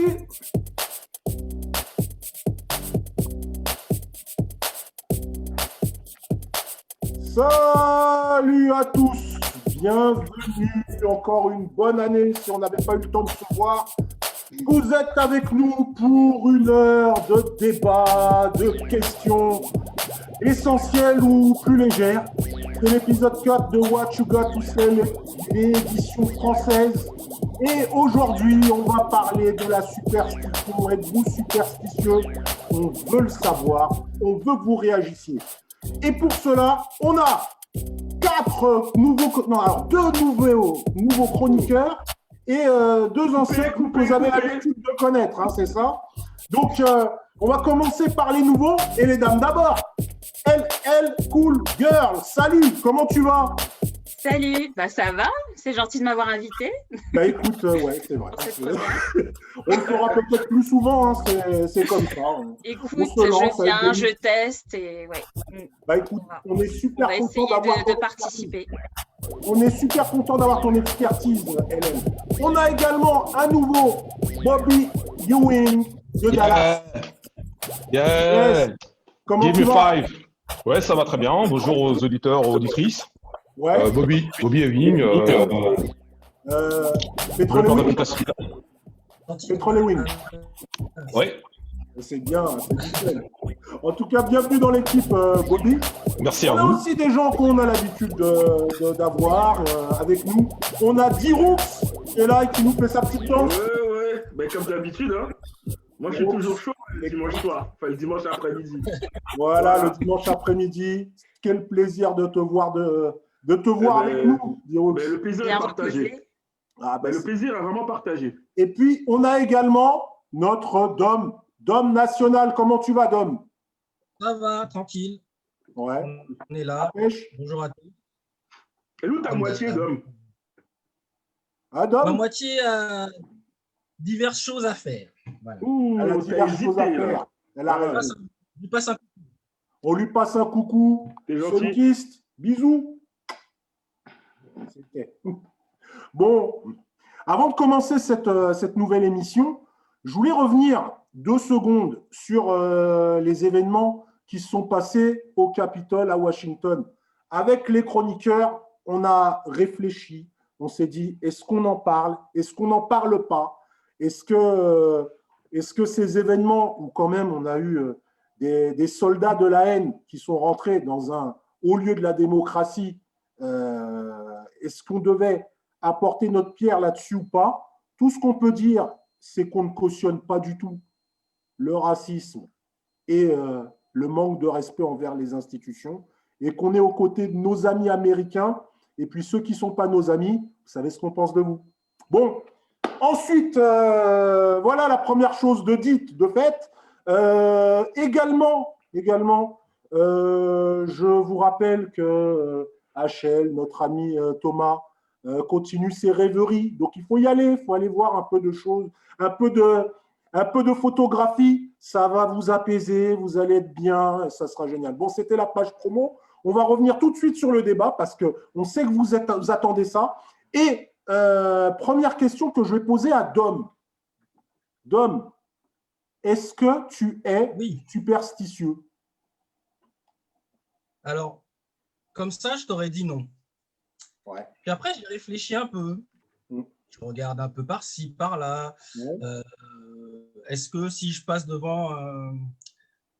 parti. Salut à tous, bienvenue, encore une bonne année si on n'avait pas eu le temps de se voir. Vous êtes avec nous pour une heure de débat, de questions essentielles ou plus légères. C'est l'épisode 4 de What You Got to Say, l'édition française. Et aujourd'hui, on va parler de la superstition. Êtes-vous superstitieux? On veut le savoir, on veut que vous réagissiez. Et pour cela, on a deux nouveaux chroniqueurs et deux anciens que vous avez l'habitude de connaître, hein, c'est ça. Donc, on va commencer par les nouveaux et les dames d'abord. LL Cool Girl, salut, comment tu vas? Salut, ça va, c'est gentil de m'avoir invité. Écoute, ouais, c'est vrai. On le fera peut-être plus souvent, hein, c'est comme ça. Écoute, je viens, je teste et ouais. Écoute, on est super content de participer. On est super content d'avoir ton expertise, Hélène. On a également un nouveau Bobby Ewing de Dallas. Yes. Comment tu vas? Ouais, ça va très bien. Bonjour aux auditeurs, aux auditrices. Ouais. Bobby Ewing. Petrol Ewing. Ouais. C'est bien, c'est nickel. En tout cas, bienvenue dans l'équipe, Bobby. Merci à vous. On a aussi des gens qu'on a l'habitude d'avoir avec nous. On a D-Rooks qui est là et qui nous fait sa petite danse. Ouais. Comme d'habitude, hein. Moi, je suis toujours chaud le dimanche soir, le dimanche après-midi. Voilà, le dimanche après-midi. Quel plaisir de te voir, avec nous, D-Rooks. Le plaisir est partagé. Le plaisir est vraiment partagé. Et puis, on a également notre Dom national. Comment tu vas, Dom? Ça va, tranquille. Ouais. On est là. Bonjour à tous. Et où ta moitié, Dom? Ah, Dom? Ma moitié a diverses choses à faire. Voilà. Elle a diverses choses à faire. Elle a On lui passe un coucou. Sunkist, bisous. Bon, avant de commencer cette nouvelle émission, je voulais revenir 2 secondes sur les événements qui se sont passés au Capitole à Washington. Avec les chroniqueurs, on a réfléchi, on s'est dit, est-ce qu'on en parle? Est-ce qu'on n'en parle pas? Est-ce que ces événements où quand même on a eu des soldats de la haine qui sont rentrés dans un haut lieu de la démocratie, est-ce qu'on devait apporter notre pierre là-dessus ou pas? Tout ce qu'on peut dire, c'est qu'on ne cautionne pas du tout le racisme et le manque de respect envers les institutions et qu'on est aux côtés de nos amis américains et puis ceux qui ne sont pas nos amis, vous savez ce qu'on pense de vous. Bon, ensuite, voilà la première chose de faite. Également, je vous rappelle que HL, notre ami Thomas, continue ses rêveries. Donc, il faut y aller, il faut aller voir un peu de choses, un peu de photographie. Ça va vous apaiser, vous allez être bien, et ça sera génial. Bon, c'était la page promo. On va revenir tout de suite sur le débat parce qu'on sait que vous attendez ça. Et première question que je vais poser à Dom. Dom, est-ce que tu es superstitieux? Alors, comme ça, je t'aurais dit non. Ouais. Puis après, j'ai réfléchi un peu. Je regarde un peu par-ci, par-là. Ouais. Est-ce que si je passe devant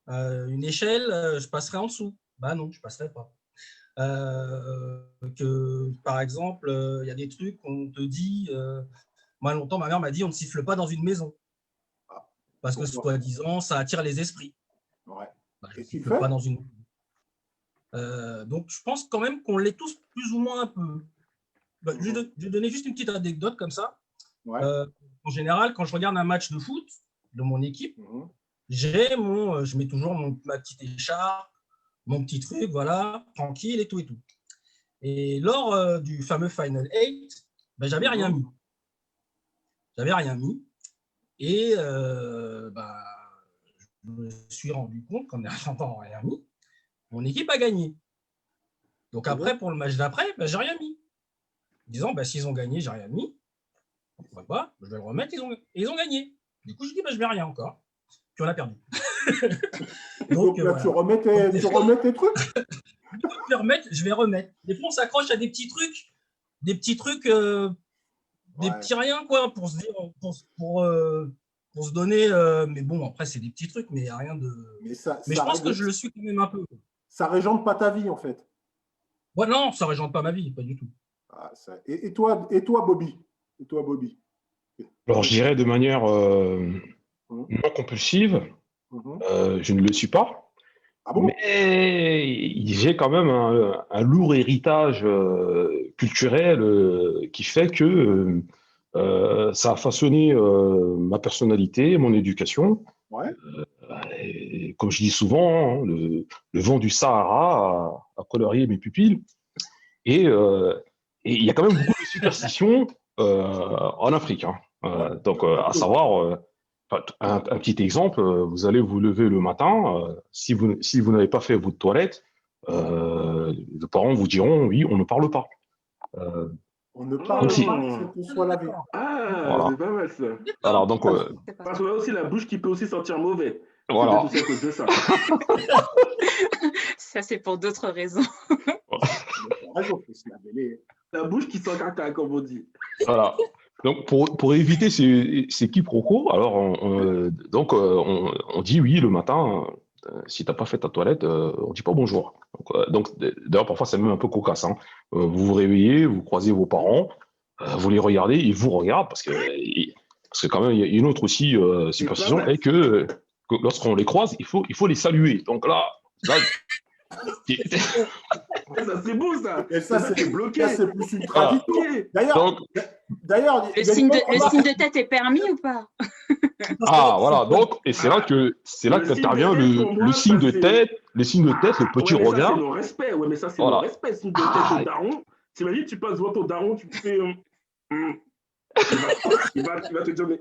une échelle, je passerai en dessous? Non, je ne passerai pas. Par exemple, il y a des trucs qu'on te dit. Moi, longtemps, ma mère m'a dit on ne siffle pas dans une maison. Parce que, soi-disant, ça attire les esprits. Ouais. Je ne siffle pas dans une maison. Donc, je pense quand même qu'on l'est tous plus ou moins un peu. Je vais donner juste une petite anecdote comme ça. Ouais. En général, quand je regarde un match de foot de mon équipe, je mets toujours ma petite écharpe, mon petit truc, voilà, tranquille et tout et tout. Et lors du fameux Final 8, j'avais rien mis. Et je me suis rendu compte qu'en n'ayant rien mis, mon équipe a gagné. Donc après, pour le match d'après, j'ai rien mis. Disant, s'ils ont gagné, j'ai rien mis. Pourquoi pas? Je vais le remettre, ils ont gagné. Du coup, je dis, bah, je ne vais rien encore. Puis on a perdu. Donc là, voilà. tu remets tes trucs. Je vais remettre. Des fois, on s'accroche à des petits trucs, des petits riens, quoi, pour se dire, pour se donner. Mais bon, après, c'est des petits trucs, mais il n'y a rien de. Mais je pense que je le suis quand même un peu. Ça régente pas ta vie, en fait. Ouais, non, ça ne régente pas ma vie, pas du tout. Ah, et toi, Bobby? Alors, je dirais de manière non compulsive, je ne le suis pas. Ah bon? Mais j'ai quand même un lourd héritage culturel qui fait que ça a façonné ma personnalité, mon éducation. Ouais. Et comme je dis souvent, hein, le vent du Sahara a colorié mes pupilles. Et il y a quand même beaucoup de superstitions en Afrique. Hein. Donc, à savoir, un petit exemple, vous allez vous lever le matin, si vous n'avez pas fait votre toilette, les parents vous diront, oui, on ne parle pas. On ne parle pas, si. c'est qu'on soit lavé. Ah, Voilà. c'est pas mal ça. Alors, donc, Parce qu'on a aussi la bouche qui peut aussi sentir mauvais. voilà. C'est à cause de ça. Ça, c'est pour d'autres raisons. La bouche qui sent caca, comme on dit. Voilà. Donc, pour éviter ces quiproquos, alors on dit oui le matin, si tu n'as pas fait ta toilette, on ne dit pas bonjour. Donc, d'ailleurs, parfois, c'est même un peu cocasse. Hein. Vous vous réveillez, vous croisez vos parents, vous les regardez, ils vous regardent, parce que quand même, il y a une autre aussi superstition, est que lorsqu'on les croise, il faut les saluer. Donc là ça, c'est beau, ça. Et ça, c'est bloqué. C'est plus une tradition. D'ailleurs, le signe de tête est permis ou pas? Ah, voilà. Donc, et c'est là qu'intervient le signe de tête, le petit regard. C'est le respect. Ouais, mais ça, c'est le respect. Signe de tête au daron. T'imagines, tu passes devant ton daron, tu te fais. Il va te dire, mais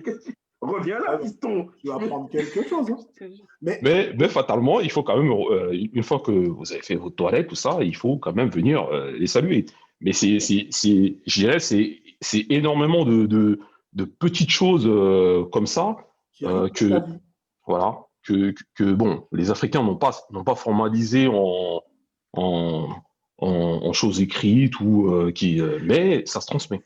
qu'est-ce que reviens là, piston. Tu vas apprendre quelque chose. Hein. Mais fatalement, il faut quand même, une fois que vous avez fait votre toilette, tout ça, il faut quand même venir les saluer. Mais je dirais, c'est énormément de petites choses comme ça que bon, les Africains n'ont pas formalisé en choses écrites mais ça se transmet.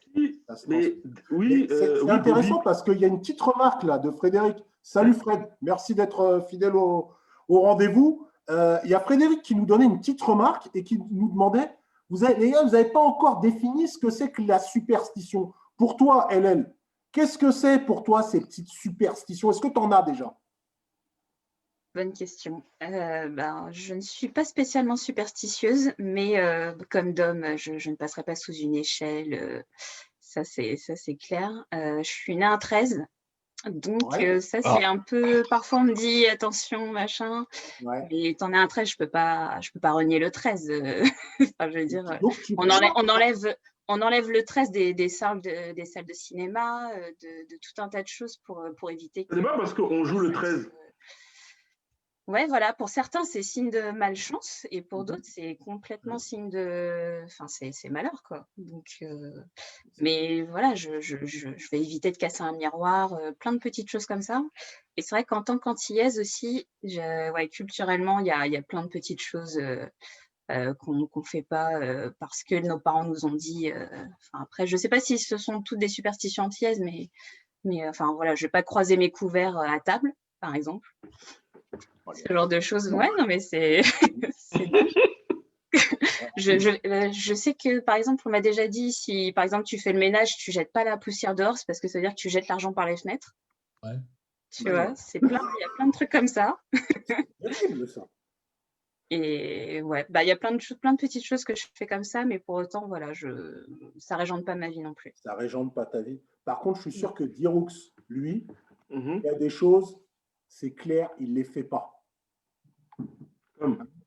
C'est intéressant parce qu'il y a une petite remarque là de Frédéric. Salut Fred, merci d'être fidèle au rendez-vous. Il y a Frédéric qui nous donnait une petite remarque et qui nous demandait, les gars, vous n'avez pas encore défini ce que c'est que la superstition. Pour toi, LL, qu'est-ce que c'est pour toi ces petites superstitions? Est-ce que tu en as déjà? Bonne question. Je ne suis pas spécialement superstitieuse, mais comme Dom, je ne passerai pas sous une échelle. Ça, c'est clair. Je suis née un 13. Donc, ça, c'est un peu… Parfois, on me dit, attention, machin. Ouais. Mais t'en es un 13, je peux pas renier le 13. Enfin, je veux dire, on enlève le 13 des salles de cinéma, de tout un tas de choses pour éviter… C'est pas parce qu'on joue le 13. Ouais, voilà, pour certains, c'est signe de malchance et pour d'autres, c'est complètement signe de… Enfin, c'est malheur, quoi. Donc, mais voilà, je vais éviter de casser un miroir, plein de petites choses comme ça. Et c'est vrai qu'en tant qu'antillaise aussi, culturellement, il y a plein de petites choses qu'on fait pas parce que nos parents nous ont dit… après, je sais pas si ce sont toutes des superstitions antillaises, mais enfin, voilà, je vais pas croiser mes couverts à table, par exemple. Ce genre de choses. Ouais, non, mais c'est… je sais que, par exemple, on m'a déjà dit, si, par exemple, tu fais le ménage, tu jettes pas la poussière dehors, c'est parce que ça veut dire que tu jettes l'argent par les fenêtres. Ouais. Tu vois, il y a plein de trucs comme ça. C'est ça. Et ouais, il y a plein de petites choses que je fais comme ça, mais pour autant, voilà, ça régente pas ma vie non plus. Ça régente pas ta vie. Par contre, je suis sûr que Diroux, lui, il y a des choses, c'est clair, il ne les fait pas.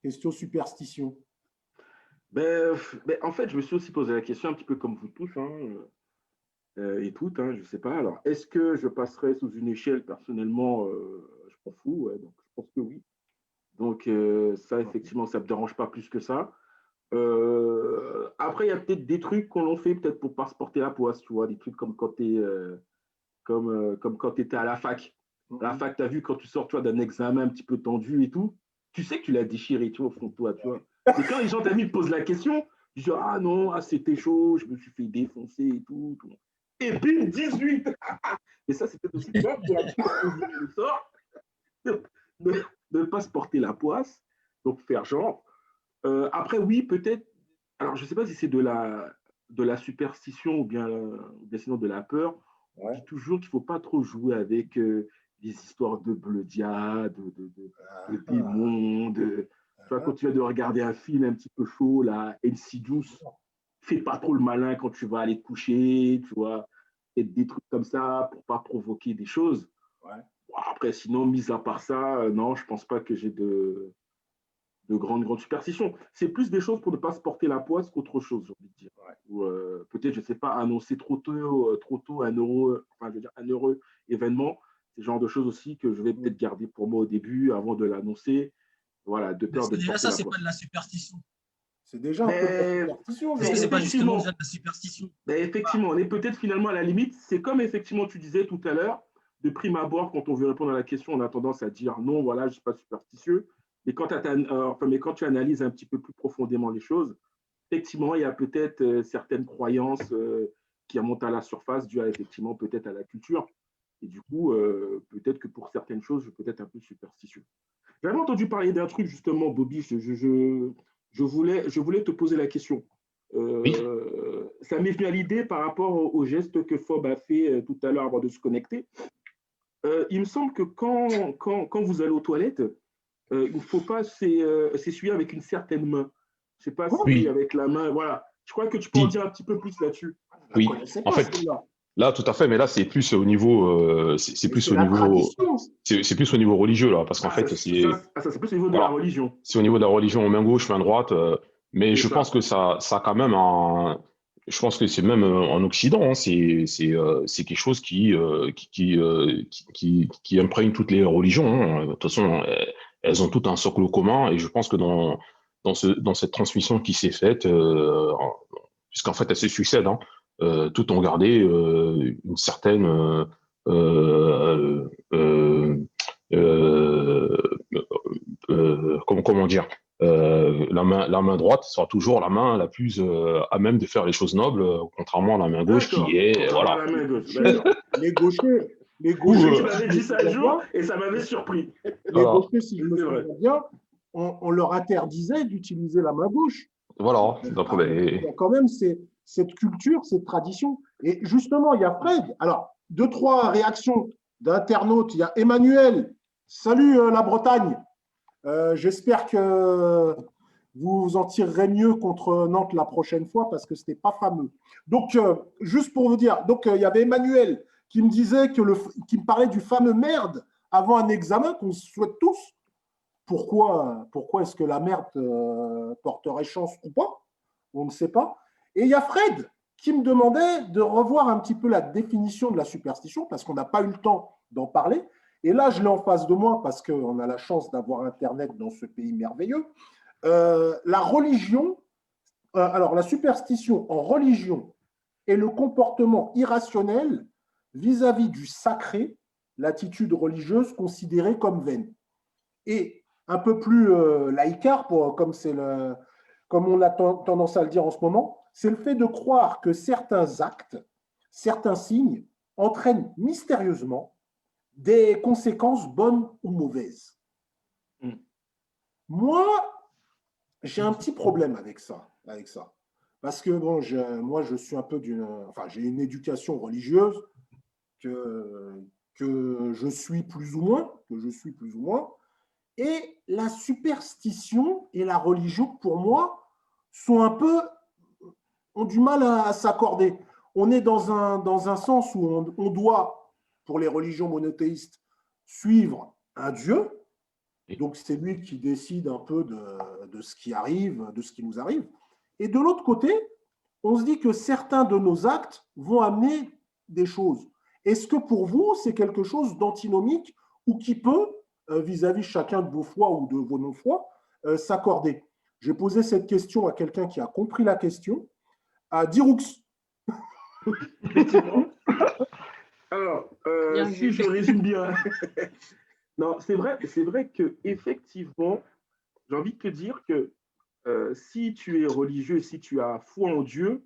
Question superstition. En fait, je me suis aussi posé la question un petit peu comme vous tous et toutes, je ne sais pas. Alors, est-ce que je passerai sous une échelle personnellement? Je m'en fous, ouais, donc je pense que oui. Donc, ça, effectivement, ça ne me dérange pas plus que ça. Après, il y a peut-être des trucs qu'on fait peut-être pour ne pas se porter la poisse, tu vois, des trucs comme quand tu es comme quand tu étais à la fac. À la fac, tu as vu quand tu sors toi, d'un examen un petit peu tendu et tout, tu sais que tu l'as déchiré, tu vois, au fond de toi, tu vois. Et quand les gens t'as vu te posent la question, tu dis ah non, ah, c'était chaud, je me suis fait défoncer et tout. Et bim, 18. Et ça, c'est peut-être aussi tu vois, pour la petite le sort, de ne pas se porter la poisse, donc faire genre. Après, oui, peut-être, alors je ne sais pas si c'est de la superstition ou bien sinon de la peur. On dit toujours qu'il ne faut pas trop jouer avec des histoires de Bleudia, de démons. Tu vois, quand tu viens de regarder un film un petit peu chaud, là, Insidious, fais pas trop le malin quand tu vas aller te coucher, tu vois, et des trucs comme ça pour pas provoquer des choses. Ouais. Bon, après, sinon, mis à part ça, non, je pense pas que j'ai de grandes superstitions. C'est plus des choses pour ne pas se porter la poisse qu'autre chose, j'ai envie de dire. Ouais. Ou peut-être, je ne sais pas, annoncer trop tôt un heureux événement. C'est le genre de choses aussi que je vais peut-être garder pour moi au début, avant de l'annoncer. Voilà, de peur Est-ce que de déjà porter ça, la c'est pas poisse. de la superstition? C'est déjà un peu de la superstition. Est-ce que c'est pas justement Effectivement, déjà de la superstition? effectivement, on est peut-être finalement à la limite. C'est comme effectivement tu disais tout à l'heure, de prime abord, quand on veut répondre à la question, on a tendance à dire non, voilà, je ne suis pas superstitieux. Mais quand tu analyses un petit peu plus profondément les choses, effectivement, il y a peut-être certaines croyances qui remontent à la surface dues effectivement peut-être à la culture. Et du coup, peut-être que pour certaines choses, je peux être un peu superstitieux. J'avais entendu parler d'un truc justement, Bobby, je voulais te poser la question. Oui. Ça m'est venu à l'idée par rapport au geste que Fob a fait tout à l'heure avant de se connecter. Il me semble que quand vous allez aux toilettes, il ne faut pas s'essuyer avec une certaine main. Je ne sais pas si Oui. avec la main, voilà. Je crois que tu peux en Si. dire un petit peu plus là-dessus. Oui. En fait, là, tout à fait, mais là, c'est plus au niveau, c'est plus au niveau, c'est plus au niveau religieux là, parce qu'en fait, c'est plus au niveau de la religion. C'est au niveau de la religion, main gauche, main droite, mais je pense que ça a quand même je pense que c'est même en Occident, hein, c'est quelque chose qui imprègne toutes les religions. Hein. De toute façon, elles ont toutes un socle commun, et je pense que dans cette transmission qui s'est faite, puisqu'en fait, elles se succèdent, hein, toutes ont gardé une certaine comment dire, la main droite sera toujours la main la plus à même de faire les choses nobles, contrairement à la main gauche qui est voilà. La main gauche, les gauchers, tu m'avais dit ça un jour et ça m'avait surpris. Les gauchers, si je me souviens bien, on leur interdisait d'utiliser la main gauche. Voilà. Il y a quand même cette culture, cette tradition. Et justement, il y a Fred. Alors, 2-3 réactions d'internautes. Il y a Emmanuel. Salut la Bretagne. J'espère que vous en tirerez mieux contre Nantes la prochaine fois parce que ce n'était pas fameux. Donc, juste pour vous dire, il y avait Emmanuel qui me disait qui me parlait du fameux merde avant un examen qu'on souhaite tous. Pourquoi est-ce que la merde porterait chance ou pas? On ne sait pas. Et il y a Fred qui me demandait de revoir un petit peu la définition de la superstition parce qu'on n'a pas eu le temps d'en parler. Et là, je l'ai en face de moi parce qu'on a la chance d'avoir Internet dans ce pays merveilleux. La religion, alors la superstition en religion est le comportement irrationnel vis-à-vis du sacré, l'attitude religieuse considérée comme vaine. Et un peu plus laïcard, comme on a tendance à le dire en ce moment, c'est le fait de croire que certains actes, certains signes entraînent mystérieusement des conséquences bonnes ou mauvaises. Moi, j'ai un petit problème avec ça. Parce que bon, moi, je suis un peu j'ai une éducation religieuse que je suis plus ou moins. Et la superstition et la religion, pour moi, ont du mal à s'accorder. On est dans un sens où on doit, pour les religions monothéistes, suivre un Dieu. Donc, c'est lui qui décide un peu de ce qui arrive, de ce qui nous arrive. Et de l'autre côté, on se dit que certains de nos actes vont amener des choses. Est-ce que pour vous, c'est quelque chose d'antinomique ou qui peut, vis-à-vis chacun de vos foi ou de vos non-foi, s'accorder? J'ai posé cette question à quelqu'un qui a compris la question, à Diroux. Alors, Bien si vu. je résume bien, non, c'est vrai que effectivement, j'ai envie de te dire que si tu es religieux, si tu as foi en Dieu,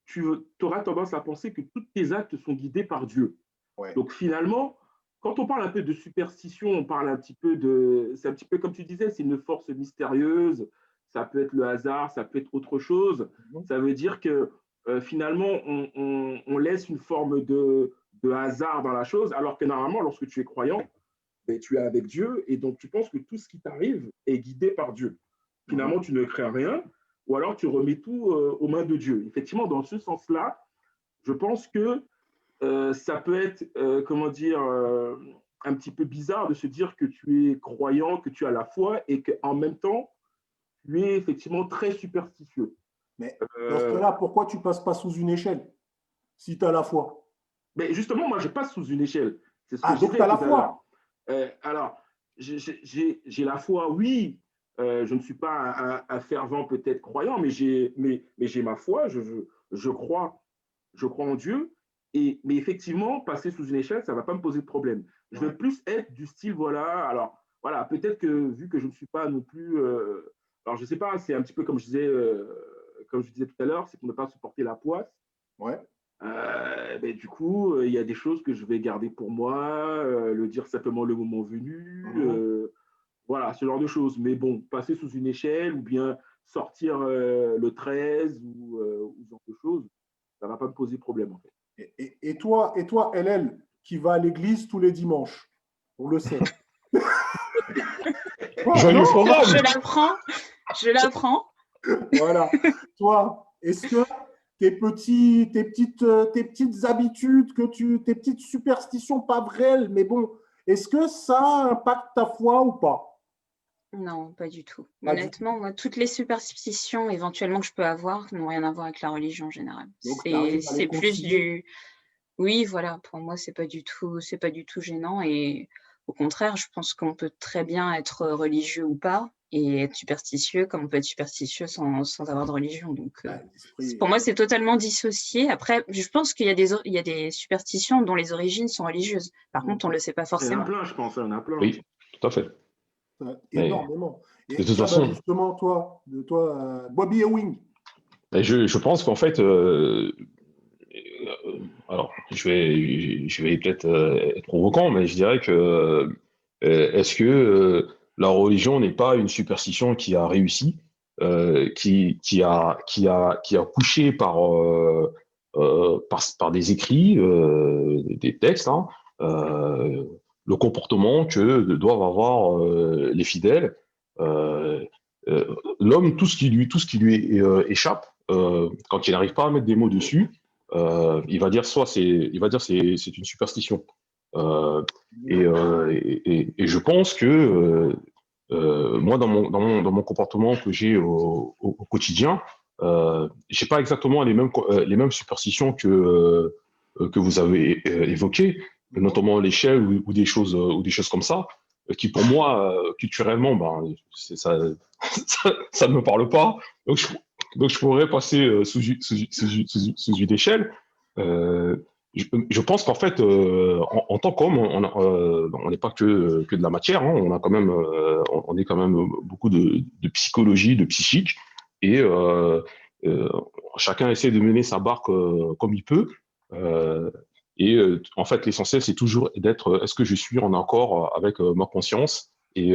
tu auras tendance à penser que tous tes actes sont guidés par Dieu. Ouais. Donc finalement, quand on parle un peu de superstition, on parle un petit peu de, c'est un petit peu comme tu disais, c'est une force mystérieuse. Ça peut être le hasard, ça peut être autre chose. Ça veut dire que finalement, on laisse une forme de hasard dans la chose, alors que normalement, lorsque tu es croyant, ben, tu es avec Dieu et donc tu penses que tout ce qui t'arrive est guidé par Dieu. Finalement, tu ne crains rien ou alors tu remets tout aux mains de Dieu. Effectivement, dans ce sens-là, je pense que ça peut être, comment dire, un petit peu bizarre de se dire que tu es croyant, que tu as la foi et qu'en même temps, tu es effectivement très superstitieux. Mais dans ce Euh, cas-là, pourquoi tu passes pas sous une échelle si tu as la foi? mais justement, moi, je passe sous une échelle. C'est ce que Ah, je donc tu disais as la tout à l'heure. foi. Alors, j'ai la foi, oui. Je ne suis pas un fervent peut-être croyant, mais j'ai ma foi, je crois, je crois en Dieu. Mais effectivement, passer sous une échelle, ça ne va pas me poser de problème. Je vais Ouais. plus être du style, voilà, alors, voilà, peut-être que vu que je ne suis pas non plus. Alors, je ne sais pas, c'est un petit peu comme je disais tout à l'heure, c'est pour ne pas supporter la poisse. Ouais. Ben, du coup, il y a des choses que je vais garder pour moi, le dire simplement le moment venu, voilà, ce genre de choses. Mais bon, passer sous une échelle ou bien sortir le 13 ou ce genre de choses, ça ne va pas me poser problème en fait. Et toi, LL, qui va à l'église tous les dimanches, on le sait. Ouais, Joyeux non, programme! Je l'apprends. voilà. Toi, est-ce que tes petites habitudes, tes petites superstitions, pas vraies, mais bon, est-ce que ça impacte ta foi ou pas? Non, pas du tout. Pas du tout. Honnêtement, moi, toutes les superstitions éventuellement que je peux avoir n'ont rien à voir avec la religion en général. Donc, tu arrives à les C'est plus concilier. oui, voilà, pour moi, c'est pas du tout gênant et au contraire, je pense qu'on peut très bien être religieux ou pas et être superstitieux comme on peut être superstitieux sans avoir de religion. Donc, Ouais, l'esprit. pour moi, c'est totalement dissocié. Après, je pense qu'il y a des superstitions dont les origines sont religieuses. Par contre, on le sait pas Il y en a forcément. plein, je pense, il y en a plein. Oui, tout à fait. Mais Énormément. de Et toute tiens, bah, façon, justement, Bobby Ewing. je pense qu'en fait, alors, je vais peut-être être provocant, mais je dirais que est-ce que la religion n'est pas une superstition qui a réussi, qui a poussé par des écrits, des textes, hein, euh, le comportement que doivent avoir les fidèles. Euh, L'homme, tout ce qui lui échappe, quand il n'arrive pas à mettre des mots dessus, il va dire c'est une superstition. Euh, et je pense que moi dans mon comportement que j'ai au quotidien, j'ai pas exactement les mêmes superstitions que vous avez évoquées, notamment l'échelle ou des choses comme ça, qui pour moi culturellement ben ça ne me parle pas. Donc je pourrais passer sous une échelle. Euh, je pense qu'en fait, en tant qu'homme, on n'est pas que de la matière, hein, on a quand même, on est quand même beaucoup de psychologie, de psychique, et euh, chacun essaie de mener sa barque comme il peut. Euh, en fait, l'essentiel, c'est toujours d'être, est-ce que je suis en accord avec ma conscience et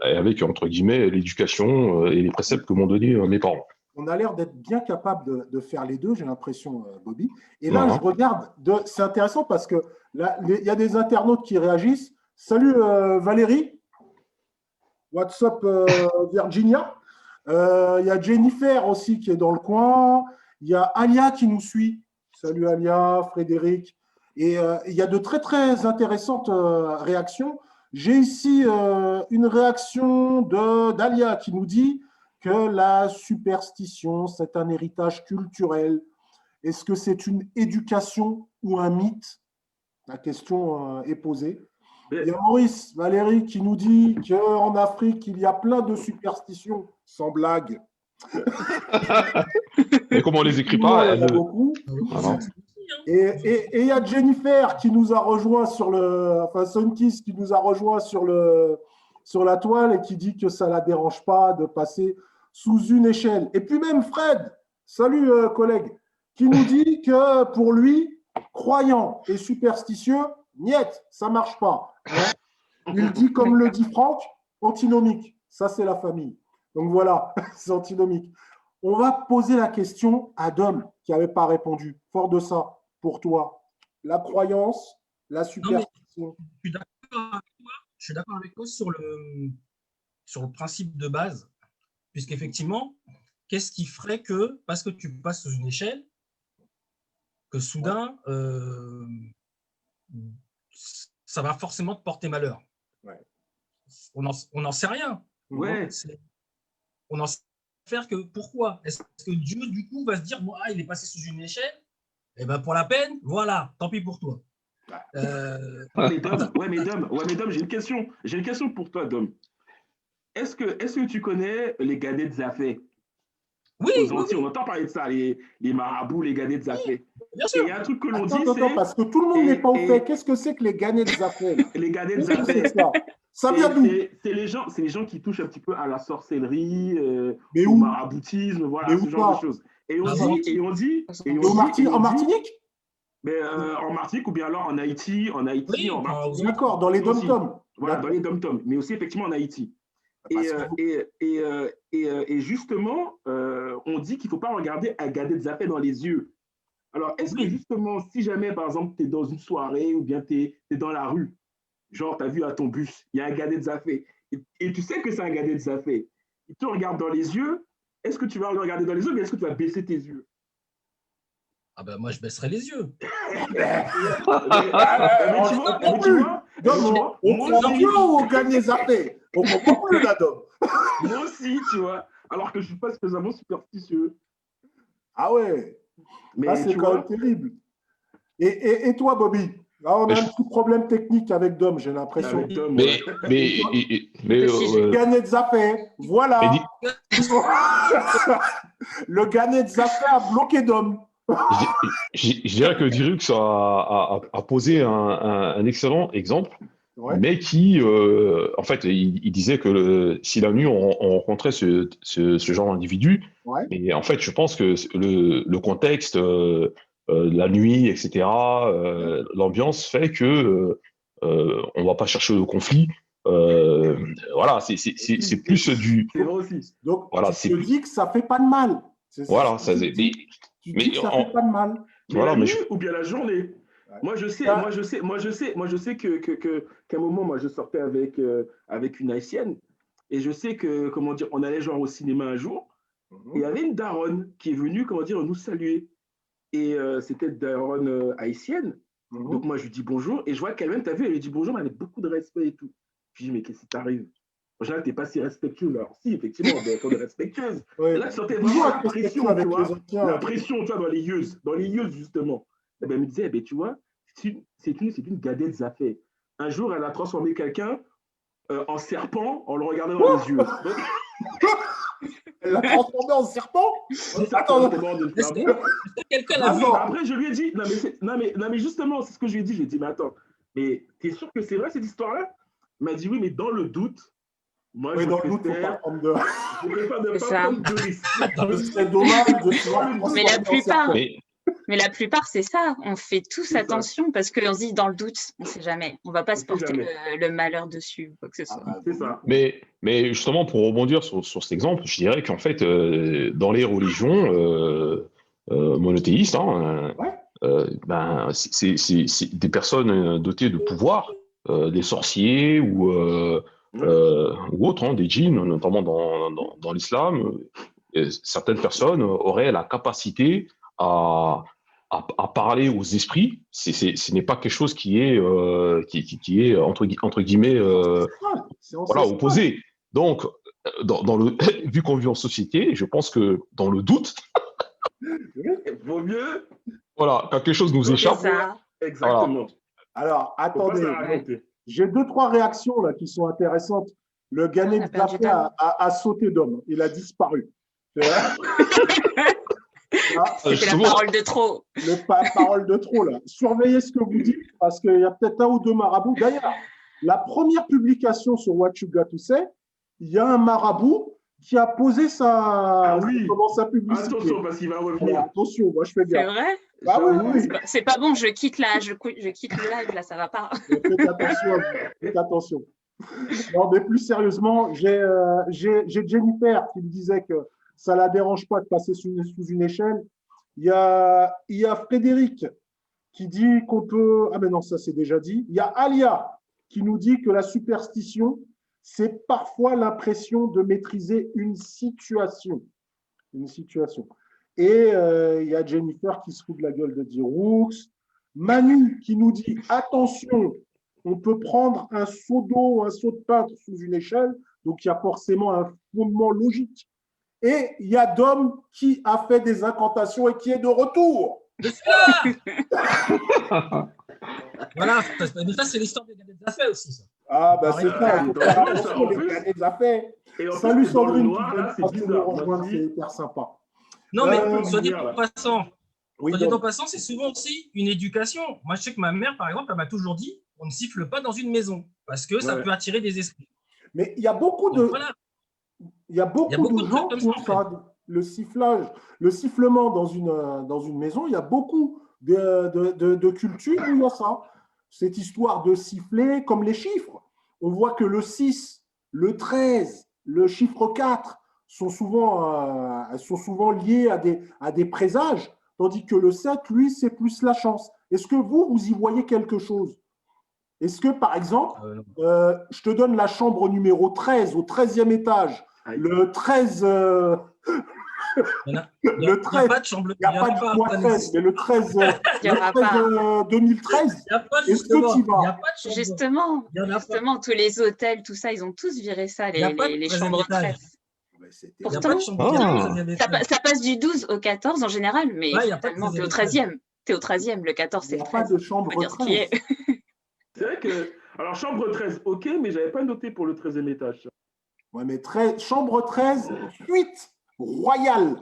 avec, entre guillemets, l'éducation et les préceptes que m'ont donné mes parents. On a l'air d'être bien capable de faire les deux, j'ai l'impression, Bobby. Et là, je Voilà. regarde, c'est intéressant parce que là, il y a des internautes qui réagissent. Salut Valérie, what's up Virginia. Il y a Jennifer aussi qui est dans le coin. Il y a Alia qui nous suit. Salut Alia, Frédéric. Et il y a de très très intéressantes réactions. J'ai ici une réaction d'Alia qui nous dit que la superstition, c'est un héritage culturel. Est-ce que c'est une éducation ou un mythe? La question est posée. Il y a Maurice Valérie qui nous dit qu'en Afrique, il y a plein de superstitions, sans blague. Mais comme on les écrit Effectivement, pas, il y en a beaucoup. voilà. Et il y a Jennifer qui nous a rejoint sur le, enfin Sunkiss qui nous a rejoint sur la toile et qui dit que ça la dérange pas de passer sous une échelle. Et puis même Fred, salut collègue, qui nous dit que pour lui, croyant et superstitieux, niet, ça marche pas. Hein. Il dit comme le dit Franck, antinomique. Ça c'est la famille. Donc voilà, c'est antinomique. On va poser la question à Dom qui n'avait pas répondu. Fort de ça, pour toi, la croyance, la superstition. Je suis d'accord avec toi sur le principe de base, puisqu'effectivement, qu'est-ce qui ferait que, parce que tu passes sous une échelle, que soudain, ça va forcément te porter malheur. Ouais. On n'en sait rien. Ouais. On en sait faire que pourquoi? Est-ce que Dieu, du coup, va se dire, bon, il est passé sous une échelle, et ben pour la peine, voilà, tant pis pour toi. Mais Dom, j'ai une question. J'ai une question pour toi, Dom. Est-ce que tu connais les gadets de Zafé? Oui, On entend parler de ça, les marabouts, les gadets de Zafé. Bien sûr. Et il y a un truc que l'on dit, Attends, c'est… parce que tout le monde n'est pas au fait. Qu'est-ce que c'est que les ganets de Zafé? Les gadets de Qu'est-ce que Zafé. c'est ça? Ça vient d'où? C'est les gens qui touchent un petit peu à la sorcellerie, Mais au où? maraboutisme, voilà, Mais ce où genre pas? de choses. Et on dit… En Martinique? Mais en Martinique ou bien alors en Haïti, Oui, en Martinique. D'accord, dans les dom-toms. Voilà, dans les dom-toms, mais aussi effectivement en Haïti. Et justement, on dit qu'il ne faut pas regarder un gadet de Zafé dans les yeux. Alors, est-ce que justement, si jamais, par exemple, tu es dans une soirée ou bien tu es dans la rue, genre, tu as vu à ton bus, il y a un gadet de Zafé, et tu sais que c'est un gadet de Zafé, il te regarde dans les yeux, est-ce que tu vas le regarder dans les yeux ou est-ce que tu vas baisser tes yeux? Ah ben moi, je baisserai les yeux. Mais tu vois, on comprend plus au ganet Zafé. On comprend plus là, Dom. Moi aussi, tu vois, alors que je ne suis pas spécialement superstitieux. Ah ouais. Mais là, c'est quand même terrible. Et toi, Bobby? Là, on a un petit problème technique avec Dom, j'ai l'impression. Avec Dom, Le ganet de Zafé, voilà. Le ganet de Zafé a bloqué Dom. Je dirais que Dirux a posé un excellent exemple, mais qui, en fait, il disait que si la nuit on rencontrait ce genre d'individu, mais en fait, je pense que le contexte, la nuit, etc., l'ambiance fait que on va pas chercher le conflit. Voilà, c'est plus du. C'est vrai aussi. Donc, voilà, tu te dis que ça fait pas de mal. Voilà, ça c'est. Tu dis que ça fait pas de mal. Mais la nuit ou bien la journée. Ouais. Moi je sais qu'à un moment, moi je sortais avec une haïtienne et je sais que, comment dire, on allait genre au cinéma un jour et il y avait une daronne qui est venue, comment dire, nous saluer. Et c'était une daronne haïtienne. Donc moi je lui dis bonjour et je vois qu'elle-même, t'as vu, elle lui dit bonjour, mais avec beaucoup de respect et tout. Je dis, mais qu'est-ce qui t'arrive? En général, tu n'es pas si respectueux. Alors, si, effectivement, il faut être respectueuse. Oui. Là, tu sentais vraiment la pression, tu vois. La pression, tu vois, dans les yeux, justement. Et ben, elle me disait, ben, tu vois, c'est une gadette de Zafé. Un jour, elle a transformé quelqu'un en serpent en le regardant dans les yeux. Elle l'a transformé en serpent? Attends, quelqu'un l'a vu. Après, je lui ai dit, non, mais justement, c'est ce que je lui ai dit. J'ai dit, mais attends, mais t'es sûr que c'est vrai cette histoire-là? Il m'a dit oui, mais dans le doute, moi je préfère ne pas prendre de risque. C'est dommage de se voir. Mais la plupart, c'est ça. On fait tous attention parce qu'on se dit dans le doute, on ne sait jamais. On ne va pas se porter le malheur dessus, quoi que ce soit. C'est ça. Mais justement, pour rebondir sur cet exemple, je dirais qu'en fait, dans les religions monothéistes, c'est des personnes dotées de pouvoir. Des sorciers ou autres, des djinns, notamment dans l'islam, certaines personnes auraient la capacité à parler aux esprits. Ce n'est pas quelque chose qui est entre guillemets voilà, opposé. Donc, vu qu'on vit en société, je pense que dans le doute, vaut mieux. Voilà, quelque chose nous échappe. Ça. Exactement. Voilà. Alors, attendez, j'ai 2-3 réactions là qui sont intéressantes. Le ganet de Zafé a sauté d'homme, il a disparu. C'était justement. la parole de trop. Parole de trop, là. Surveillez ce que vous dites, parce qu'il y a peut-être un ou deux marabouts. D'ailleurs, la première publication sur What You Got to Say, il y a un marabout qui a posé sa publicité. Attention, parce qu'il va revenir. Alors, attention, moi je fais C'est gaffe. vrai? Ah oui. C'est pas bon, je quitte le live, là, ça va pas. Faites attention à vous. Faites attention. Non, mais plus sérieusement, j'ai Jennifer qui me disait que ça ne la dérange pas de passer sous une échelle. Il y a Frédéric qui dit qu'on peut… Ah mais non, ça c'est déjà dit. Il y a Alia qui nous dit que la superstition, c'est parfois l'impression de maîtriser une situation. Une situation. Et il y a Jennifer qui se fout de la gueule de Diroux. Manu qui nous dit « Attention, on peut prendre un seau d'eau ou un seau de peintre sous une échelle. » Donc, il y a forcément un fondement logique. Et il y a Dom qui a fait des incantations et qui est de retour. Je suis là. Voilà, mais ça, c'est l'histoire des Gadgets Affaires aussi, ça. Ah, bah c'est ça. Il faut faire en attention, plus. les Gadgets Affaires. Et en Salut plus, dans le Sandrine, noir, là, c'est qui vient de nous bizarre. rejoindre, Moi, je c'est dis- hyper sympa. Non, mais soit dit bizarre, en passant, Oui, soit dit en Dom. passant, c'est souvent aussi une éducation. Moi, je sais que ma mère, par exemple, elle m'a toujours dit on ne siffle pas dans une maison parce que ça Ouais. peut attirer des esprits. Mais il y a beaucoup Donc, de, voilà. il y a beaucoup beaucoup de de gens trucs qui ont comme ça, en ça. Le sifflage, le sifflement dans une maison, il y a beaucoup de cultures où il y a ça. Cette histoire de siffler comme les chiffres. On voit que le 6, le 13, le chiffre 4 sont souvent liés à des présages, tandis que le 7, lui, c'est plus la chance. Est-ce que vous y voyez quelque chose? Est-ce que, par exemple, je te donne la chambre numéro 13 au 13e étage, le 13… Il n'y a, Le 13, pas de chambre. il n'y a pas de mois 13, mais le 13, Il y aura pas. 2013, Il n'y a pas de est-ce que tu y Il vas? n'y a pas de chambre. Justement, Il y en a pas. justement, tous les hôtels, tout ça, ils ont tous viré ça, Il y a pas de les 13e chambres étage. 13. Ben, c'était- Il n'y a Pourtant, pas de chambre. Ah. Il y a pas de 13e étage. Ça passe du 12 au 14 en général, mais Ouais, il y a pas de finalement, t'es au 13e. 13e. T'es au 13e, le 14, Il c'est n'y le a pas 13. de On chambre va dire ce qui 13. est. C'est vrai que. Alors, chambre 13, ok, mais je n'avais pas noté pour le 13e étage. Ouais, mais chambre 13, suite royale.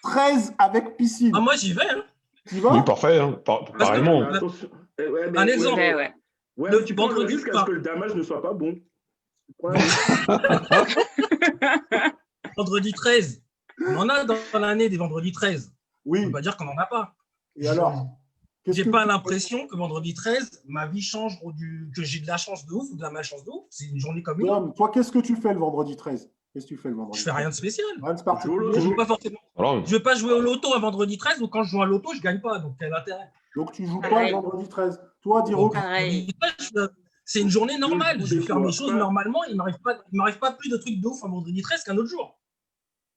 13 avec piscine. Ah, moi, j'y vais. Hein. Tu vas? Oui, parfait, hein, pareillement. Mais attention. Ouais, mais- Un exemple. Ouais, ouais. Ouais, Le mais tu prends le vendredi risque à soir. ce que le damage ne soit pas bon. Tu prends un Vendredi 13. On en a dans l'année des vendredis 13. On ne Oui. peut pas dire qu'on n'en a pas. Et alors? Qu'est-ce J'ai que pas tu- l'impression que vendredi 13, ma vie change que j'ai de la chance de ouf ou de la malchance de ouf. C'est une journée comme une autre. Dom, toi, qu'est-ce que tu fais le vendredi 13? Qu'est-ce que tu fais le vendredi Je fais rien de spécial. Rien de Je particulier. Je joue pas forcément. Voilà. Je vais pas jouer au loto un vendredi 13 ou quand je joue à loto, je gagne pas. Donc quel intérêt? Donc, tu joues pas Pareil. le vendredi 13. Toi, Diro, Pareil. C'est une journée normale. joue Je vais des faire fois. mes choses normalement. Il m'arrive pas plus de trucs de ouf un vendredi 13 qu'un autre jour.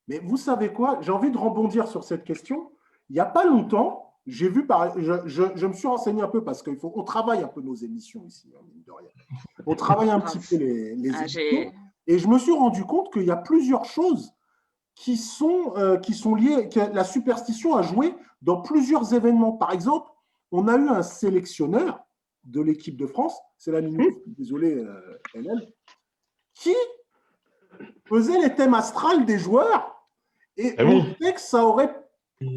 mais vous savez quoi? J'ai envie de rebondir sur cette question. Il n'y a pas longtemps, j'ai vu, je me suis renseigné un peu parce qu'on travaille un peu nos émissions ici, hein, mine de rien. On travaille un petit peu les Ah, émissions. Et je me suis rendu compte qu'il y a plusieurs choses qui sont liées, que la superstition a joué dans plusieurs événements. Par exemple, on a eu un sélectionneur de l'équipe de France, c'est la minute, désolé, LL, qui faisait les thèmes astrales des joueurs et Ah bon? on sait que ça aurait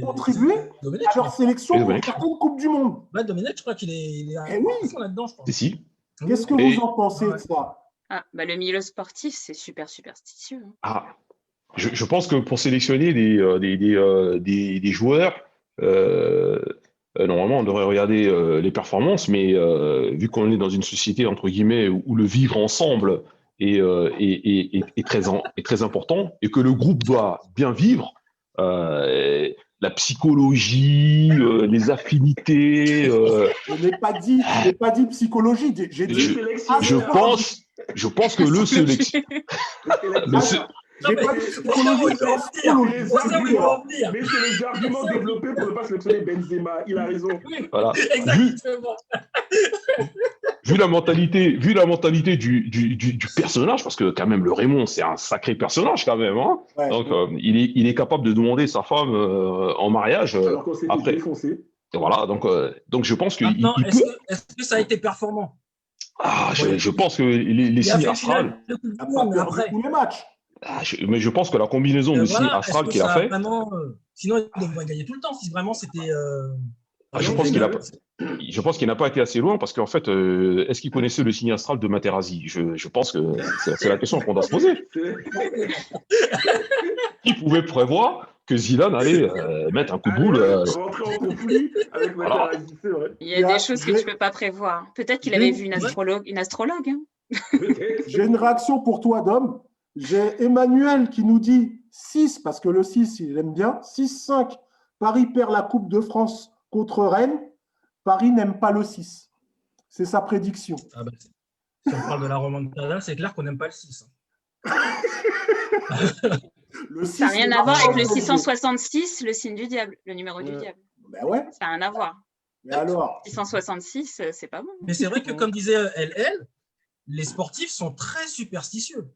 contribué Domenech, à leur sélection Et pour Domenech. certaines Coupes du Monde. Domenech, je crois qu'il est Eh oui. à fond là-dedans, je pense. Et si. Qu'est-ce que Et- vous en pensez de ça? Ah, bah, le milieu sportif, c'est super superstitieux. Hein. Ah, je pense que pour sélectionner des joueurs, normalement, on devrait regarder les performances, mais vu qu'on est dans une société, entre guillemets, où le vivre ensemble est très important et que le groupe doit bien vivre, la psychologie, les affinités, Je n'ai pas dit psychologie, j'ai dit. je pense que le sélection. J'ai pas dit psychologie, c'est astrologie. Les C'est ça où il va en venir. Mais c'est les arguments développés pour ne pas sélectionner Benzema. Il a raison. Voilà. Exactement. Vu la mentalité du personnage, parce que quand même le Raymond, c'est un sacré personnage quand même. Hein. Ouais. Donc il est capable de demander sa femme en mariage. Alors qu'on s'est fait après. défoncer. Voilà. Donc je pense qu'il Maintenant, il est-ce peut. que ça a été performant? Je pense que les Il a signes fait astrales. finale de Coupe du Il n'a Monde, pas mais perdu après, tous les matchs. Mais je pense que la combinaison de signe Voilà, astral est-ce que qu'il a ça a fait, vraiment, sinon, il devrait gagner tout le temps si vraiment c'était. je non, pense mais qu'il a, là, je pense qu'il n'a pas été assez loin parce qu'en fait, est-ce qu'il connaissait le signe astral de Materazzi? Je pense que c'est la question qu'on doit se poser. Qui pouvait prévoir que Zidane allait mettre un coup de boule rentrer en conflit avec voilà. Materazzi, c'est vrai. Il y a des choses que tu peux pas prévoir. Peut-être qu'il avait vu une astrologue. Hein. Peut-être. J'ai une réaction pour toi, Dom. J'ai Emmanuel qui nous dit 6, parce que le 6, il aime bien. 6-5. Paris perd la Coupe de France contre Rennes. Paris n'aime pas le 6. C'est sa prédiction. Ah bah, si on parle de la remontada, c'est clair qu'on n'aime pas le 6. Le 6, Ça n'a rien à voir avec le PSG. 666, le signe du diable, le numéro du diable. Ben ouais. Ça n'a rien à voir. Mais alors 666, c'est pas bon. Mais c'est vrai que, comme disait LL, les sportifs sont très superstitieux.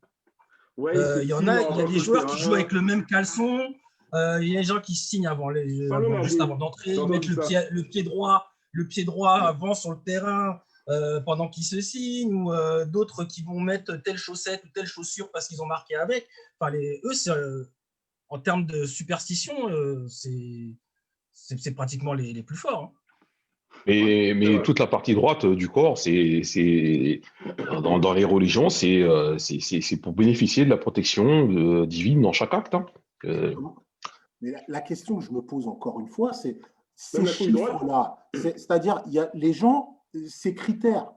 Ouais, Il y a des joueurs qui jouent avec le même caleçon. Il y a des gens qui signent juste avant d'entrer. Ils mettent le pied droit avant sur le terrain pendant qu'ils se signent, ou d'autres qui vont mettre telle chaussette ou telle chaussure parce qu'ils ont marqué avec. Enfin, eux, en termes de superstition, c'est pratiquement les plus forts. Hein. Mais toute la partie droite du corps, dans les religions, c'est pour bénéficier de la protection divine dans chaque acte. Hein. Mais la question que je me pose encore une fois, c'est ces Même la couille droite. chiffres-là. C'est-à-dire, il y a les gens, ces critères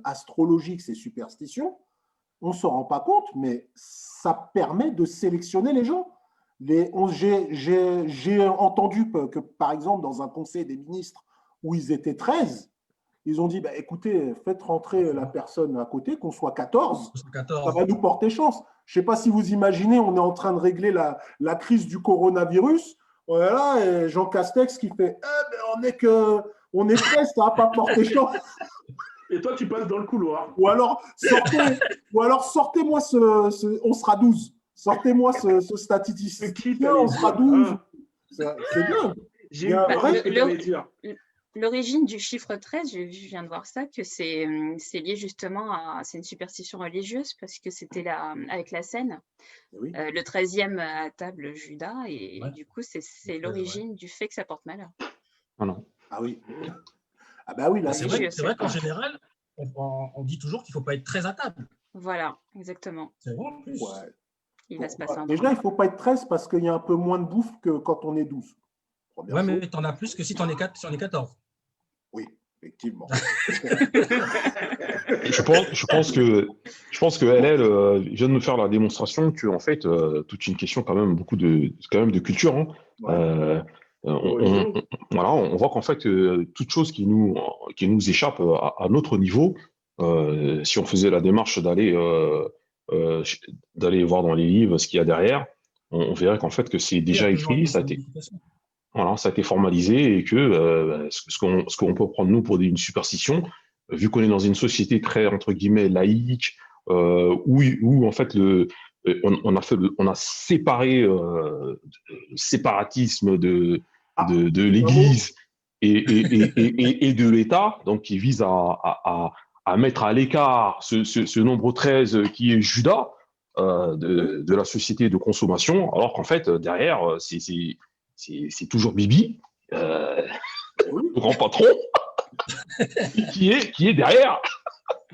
astrologiques, ces superstitions, on ne s'en rend pas compte, mais ça permet de sélectionner les gens. J'ai entendu que, par exemple, dans un conseil des ministres où ils étaient 13, ils ont dit, bah, écoutez, faites rentrer la personne à côté, qu'on soit 14, ça va nous porter chance. Je ne sais pas si vous imaginez, on est en train de régler la crise du coronavirus. Voilà, et Jean Castex qui fait, on est 13, ça ne va pas porter chance. Et toi, tu passes dans le couloir. Ou alors, sortez-moi on sera 12. Sortez-moi ce statisticien, on sera 12. C'est bien. J'ai eu peur de ce que j'allais dire. L'origine du chiffre 13, je viens de voir ça, que c'est lié justement c'est une superstition religieuse parce que c'était avec la scène, Oui. le 13e à table Judas, et Ouais. du coup, c'est l'origine du fait que ça porte malheur. Voilà. Ah oui. Ah bah oui, là, C'est vrai qu'en général, on dit toujours qu'il ne faut pas être très à table. Voilà, exactement. C'est vrai en plus. Ouais. Il va se passer un Déjà, drame. il ne faut pas être 13 parce qu'il y a un peu moins de bouffe que quand on est 12. Ouais, mais tu en as plus que si tu en es 14. Oui, effectivement. Je pense que LL vient de nous faire la démonstration que en fait toute une question quand même de culture. Hein. Ouais. Voilà, on voit qu'en fait toute chose qui nous échappe à notre niveau, si on faisait la démarche d'aller voir dans les livres ce qu'il y a derrière, on verrait qu'en fait que c'est déjà écrit, ça a été formalisé, et que ce qu'on peut prendre nous pour une superstition, vu qu'on est dans une société très entre guillemets laïque, où en fait on a séparé le séparatisme de l'Église et de l'État, donc qui vise à mettre à l'écart ce nombre 13 qui est Judas de la société de consommation, alors qu'en fait derrière c'est toujours Bibi, le grand patron, qui est derrière.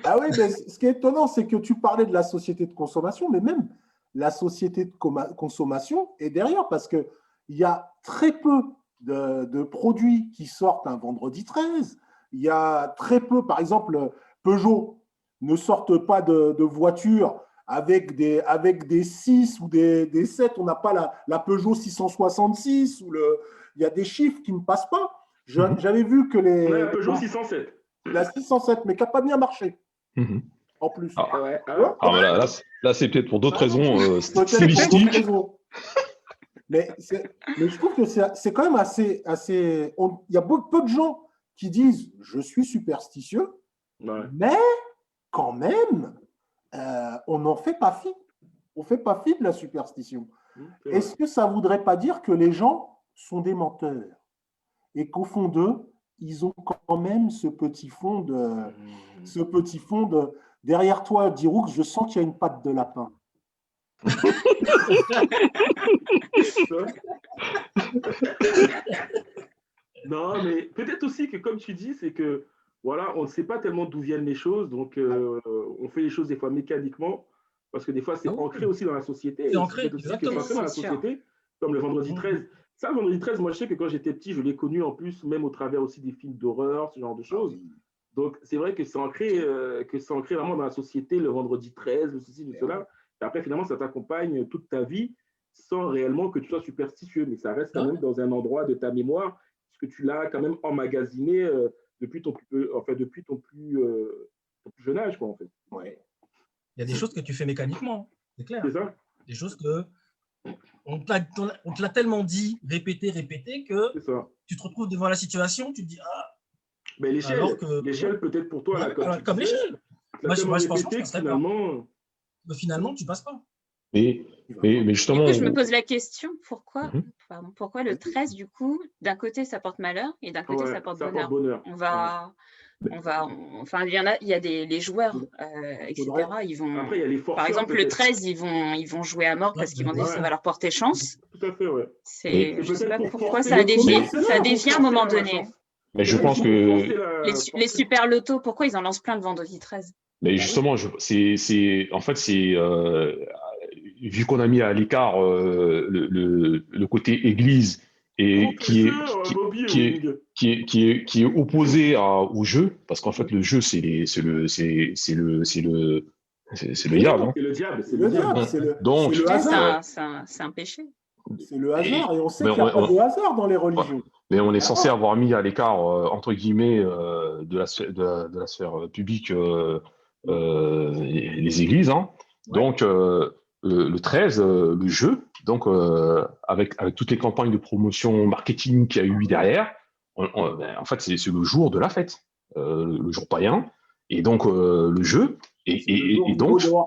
Ah oui, mais ce qui est étonnant, c'est que tu parlais de la société de consommation, mais même la société de consommation est derrière, parce qu'il y a très peu de produits qui sortent un vendredi 13. Il y a très peu, par exemple, Peugeot ne sortent pas de voitures avec des 6 ou des 7. On n'a pas la Peugeot 666. Il y a des chiffres qui ne passent pas. J'avais vu que On a la Peugeot 607. La 607, mais qui n'a pas bien marché. En plus. Mais là, c'est peut-être pour d'autres raisons stylistiques. Mais je trouve que c'est quand même assez. Il y a peu de gens qui disent je suis superstitieux, mais quand même, on n'en fait pas fi. On ne fait pas fi de la superstition. Est-ce que ça ne voudrait pas dire que les gens sont des menteurs et qu'au fond d'eux, ils ont quand même ce petit fond de derrière toi, Diroux, je sens qu'il y a une patte de lapin. Non, mais peut-être aussi que, comme tu dis, c'est que voilà, on ne sait pas tellement d'où viennent les choses, donc on fait les choses des fois mécaniquement, parce que des fois, c'est Ah oui. ancré aussi dans la société. C'est Et ancré, peut-être aussi que exactement. forcément, la C'est sûr. société, comme le Vendredi Mhm. 13. Ça, le Vendredi 13, moi, je sais que quand j'étais petit, je l'ai connu en plus, même au travers aussi des films d'horreur, ce genre de Ah choses. oui. Donc, c'est vrai que c'est ancré vraiment dans la société, le Vendredi 13, le ceci, le cela. Et après, finalement, ça t'accompagne toute ta vie sans réellement que tu sois superstitieux, mais ça reste quand Ah même ouais. dans un endroit de ta mémoire, puisque tu l'as quand même emmagasiné depuis depuis ton plus jeune âge, quoi, en fait. Ouais. Il y a des choses que tu fais mécaniquement, c'est clair. C'est ça? Des choses que on te l'a tellement dit, répété, que C'est ça. tu te retrouves devant la situation, tu te dis ah, Mais l'échelle, alors que l'échelle peut-être pour toi, là, ouais, comme alors, tu comme disais, l'échelle. tu l'as Moi, tellement je pense que je répété que passerais pas. finalement, Mais finalement, tu passes pas. Mais, Il va mais, pas. mais Du justement, coup, je me pose la question, pourquoi, Mhm. pourquoi le 13, du coup, d'un côté, ça porte malheur et d'un côté, ouais, ça porte ça apporte bonheur. bonheur. Enfin, il y a les joueurs, etc. Faudrait- Ils vont, Après, il y a les par forceurs, exemple, le peut-être. 13, ils vont jouer à mort parce qu'ils vont dire que ça Ouais, va leur porter chance. tout à fait, ouais. Mais- Je sais peut-être pas pour pourquoi forcer ça a les dévié. commercenaires Ça a vont dévié à un forcer moment la donné. malchance. mais je Peut-être pense aussi pour forcer que, Les super lotos, pourquoi ils en lancent plein le vendredi 13? mais justement, en fait, vu qu'on a mis à l'écart le côté église et Professeur Bobby Ewing. qui est opposé au jeu, parce qu'en fait, le jeu, c'est le diable, hein. C'est le diable, C'est le diable, c'est Donc, le Ouais, hasard. c'est un péché. C'est le et- hasard. Et on sait mais qu'il n'y a pas de hasard dans les Ouais. religions. Mais on est censé Alors, avoir mis à l'écart, entre guillemets, de la sphère publique les églises, hein. ouais. Donc, le 13, le jeu, donc, avec toutes les campagnes de promotion marketing qu'il y a eu derrière, ben, en fait, c'est le jour de la fête, le jour païen, et donc le jeu, C'est le jour et du donc, Baudouin.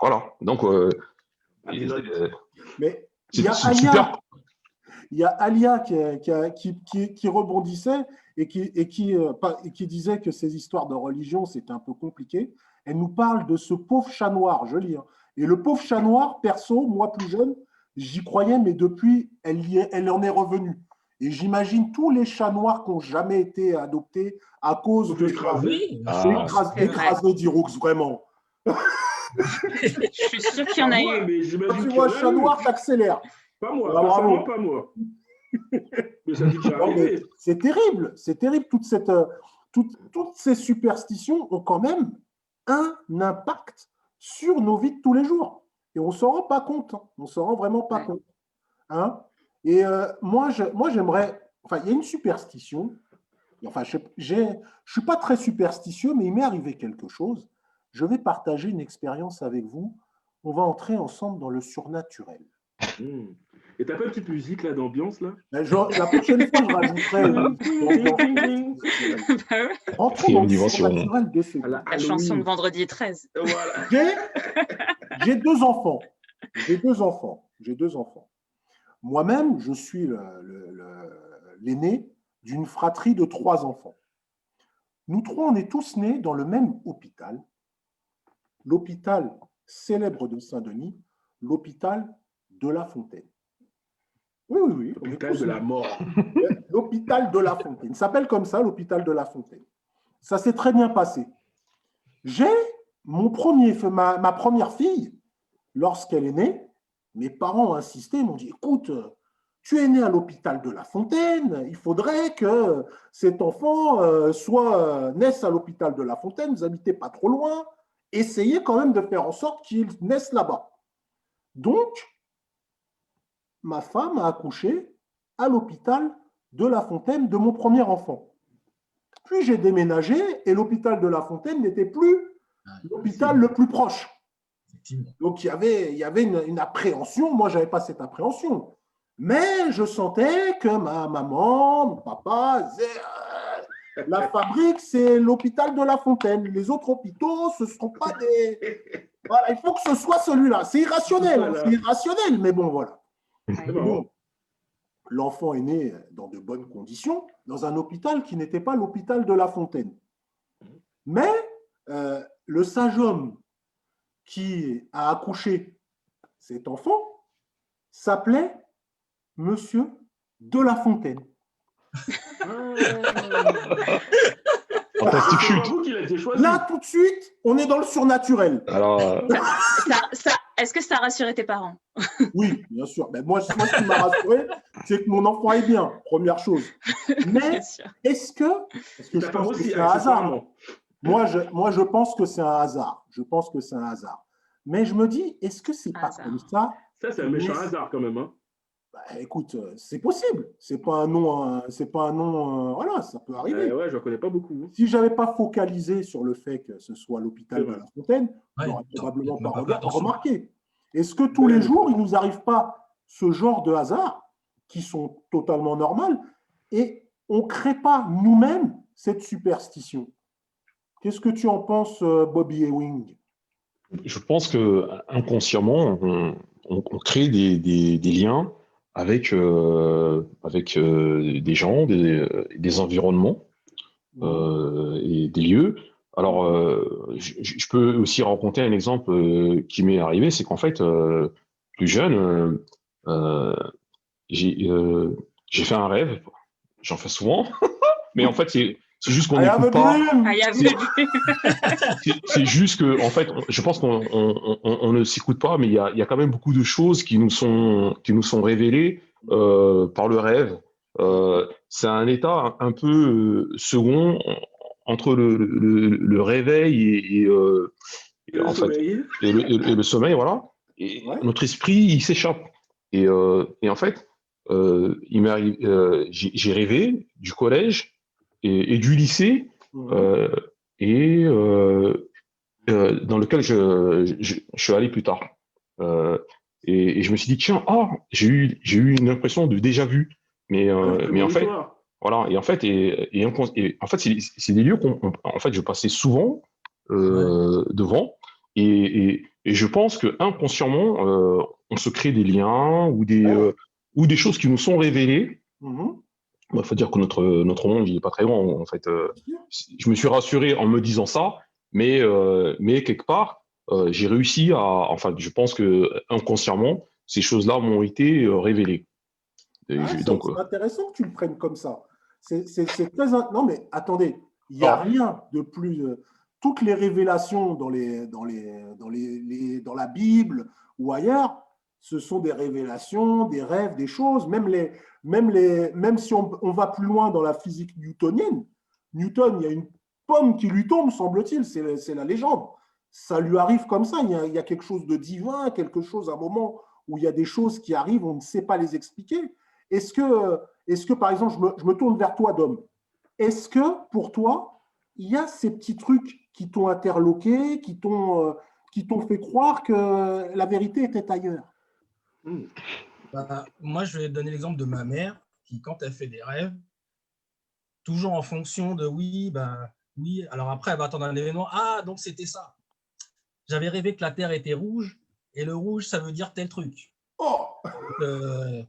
voilà. Donc, Mais il y c'est a c'est super. Alia. Il y a Alia qui rebondissait et qui disait que ces histoires de religion, c'était un peu compliqué. Elle nous parle de ce pauvre chat noir, je lis. Hein. Et le pauvre chat noir, perso, moi plus jeune, j'y croyais, mais depuis, elle en est revenue. Et j'imagine tous les chats noirs qui n'ont jamais été adoptés à cause Donc de écrasé. Oui, Ah. je pense. écrasé d'Iroux, vraiment. Je suis sûre qu'il y en a Ouais, eu. mais Quand j'imagine tu qu'il y vois en un a chat eu. noir, t'accélères. Pas moi, Ah, personnellement, bravo. pas moi. Mais ça dit déjà Non, mais arrivé. c'est terrible, c'est terrible. Toutes ces superstitions ont quand même un impact sur nos vies de tous les jours. Et on ne s'en rend pas compte. Hein. On ne s'en rend vraiment pas Ouais. compte. Hein. Et moi, j'aimerais. Enfin, il y a une superstition. Enfin, je ne suis pas très superstitieux, mais il m'est arrivé quelque chose. Je vais partager une expérience avec vous. On va entrer ensemble dans le surnaturel. Mmh. Et t'as pas une petite musique là d'ambiance là? La prochaine fois, je rajouterai une ambiance. Bah ouais. Rentrons dans le Dimension. surnaturel de ce À La chanson de Halloween. vendredi 13. Voilà. J'ai deux enfants. J'ai deux enfants. Moi-même, je suis l'aîné d'une fratrie de 3 enfants. Nous trois, on est tous nés dans le même hôpital, l'hôpital célèbre de Saint-Denis, l'hôpital de La Fontaine. Oui. on est L'hôpital tous de nés. la mort. L'hôpital de La Fontaine. Il s'appelle comme ça, l'hôpital de La Fontaine. Ça s'est très bien passé. J'ai ma première fille, lorsqu'elle est née, mes parents ont insisté, m'ont dit, écoute, tu es né à l'hôpital de La Fontaine, il faudrait que cet enfant naisse à l'hôpital de La Fontaine, vous habitez pas trop loin, essayez quand même de faire en sorte qu'il naisse là-bas. Donc, ma femme a accouché à l'hôpital de La Fontaine de mon premier enfant. Puis j'ai déménagé et l'hôpital de La Fontaine n'était plus l'hôpital le plus proche. Donc il y avait une appréhension. Moi, je n'avais pas cette appréhension. Mais je sentais que ma maman, mon papa disaient la fabrique, c'est l'hôpital de La Fontaine. Les autres hôpitaux, ce ne sont pas des. Voilà, il faut que ce soit celui-là. C'est irrationnel, Voilà. c'est irrationnel, mais bon, voilà. C'est Bon, marrant. l'enfant est né dans de bonnes conditions, dans un hôpital qui n'était pas l'hôpital de La Fontaine. Mais le sage homme qui a accouché cet enfant s'appelait Monsieur de La Fontaine. Fantastique chute. C'est vous qui l'avez choisi. Là, tout de suite, on est dans le surnaturel. Alors, Est-ce que ça a rassuré tes parents? Oui, bien sûr. Mais moi, ce qui m'a rassuré, c'est que mon enfant est bien, première chose. Mais Bien sûr. est-ce que je T'as pas pense que aussi, c'est un hasard? accessoirement. Moi, je pense que c'est un hasard. Je pense que c'est un hasard. Mais je me dis, est-ce que c'est pas Hasard. comme ça? Ça, c'est un méchant hasard quand même. Hein. Bah, écoute, c'est possible. C'est pas un nom, voilà, ça peut arriver. Ouais, je ne connais pas beaucoup. Hein. Si je n'avais pas focalisé sur le fait que ce soit l'hôpital C'est de vrai. La Fontaine, Ouais, je n'aurais probablement t'as pas pas fait attention. remarqué. Est-ce que tous les jours, il ne nous arrive pas ce genre de hasards qui sont totalement normaux et on ne crée pas nous-mêmes cette superstition? Qu'est-ce que tu en penses, Bobby Ewing? je pense que inconsciemment, on crée des liens avec des gens, des environnements et des lieux. Alors, je peux aussi raconter un exemple qui m'est arrivé, c'est qu'en fait, plus jeune, j'ai fait un rêve. J'en fais souvent, mais en fait, c'est juste qu'on I have a n'écoute pas. dream. Ah, il y a C'est juste que, en fait, je pense qu'on ne s'écoute pas, mais il y a quand même beaucoup de choses qui nous sont révélées par le rêve. C'est un état un peu second entre le réveil et Le en fait, sommeil. et le sommeil, voilà. Et Ouais. notre esprit, il s'échappe. Et en fait, il m'est arrivé, j'ai rêvé du collège et du lycée. Mhm. Et dans lequel je suis allé plus tard. Et je me suis dit, tiens, j'ai eu une impression de déjà vu. Mais en fait, voilà. Et en fait, en fait c'est des lieux en fait, je passais souvent devant. Et je pense que inconsciemment, on se crée des liens ou des choses qui nous sont révélées. Mhm. Il faut dire que notre monde, il n'est pas très grand. En fait, je me suis rassuré en me disant ça, mais quelque part, j'ai réussi enfin, je pense que inconsciemment, ces choses-là m'ont été révélées. C'est intéressant que tu le prennes comme ça. C'est très. Non, mais attendez, il n'y a Ah. rien de plus. Toutes les révélations dans la Bible ou ailleurs, ce sont des révélations, des rêves, des choses. Même si on va plus loin dans la physique newtonienne, Newton, il y a une pomme qui lui tombe, semble-t-il, c'est la légende. Ça lui arrive comme ça. Il y a quelque chose de divin, quelque chose, un moment où il y a des choses qui arrivent, on ne sait pas les expliquer. Est-ce que, par exemple, je me tourne vers toi, Dom, est-ce que, pour toi, il y a ces petits trucs qui t'ont interloqué, qui t'ont fait croire que la vérité était ailleurs? Moi, je vais donner l'exemple de ma mère qui, quand elle fait des rêves, toujours en fonction de oui, alors après, elle va attendre un événement. Ah, donc c'était ça. J'avais rêvé que la Terre était rouge et le rouge, ça veut dire tel truc. Oh, Donc,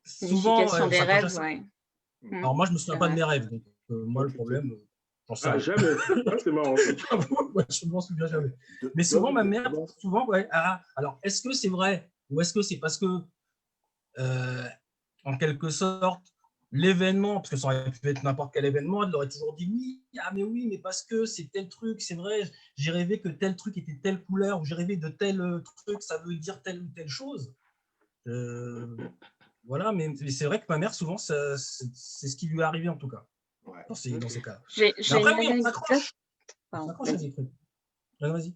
signification des ça rêves, ça. ouais. Alors moi, je me souviens pas de Ouais. mes rêves. Donc, moi, le problème, j'en sais rien. Jamais. C'est marrant. Ouais, je ne m'en souviens jamais. Mais souvent, ma mère, ouais. Alors, est-ce que c'est vrai ou est-ce que c'est parce que, en quelque sorte, l'événement, parce que ça aurait pu être n'importe quel événement, elle leur aurait toujours dit oui, mais oui, mais parce que c'est tel truc, c'est vrai, j'ai rêvé que tel truc était telle couleur, ou j'ai rêvé de tel truc, ça veut dire telle ou telle chose. Voilà, mais c'est vrai que ma mère, souvent, c'est ce qui lui est arrivé en tout cas, dans ces cas-là. J'ai Après, une oui, on anecdote. s'accroche. Pardon, On s'accroche à des trucs. Vas-y.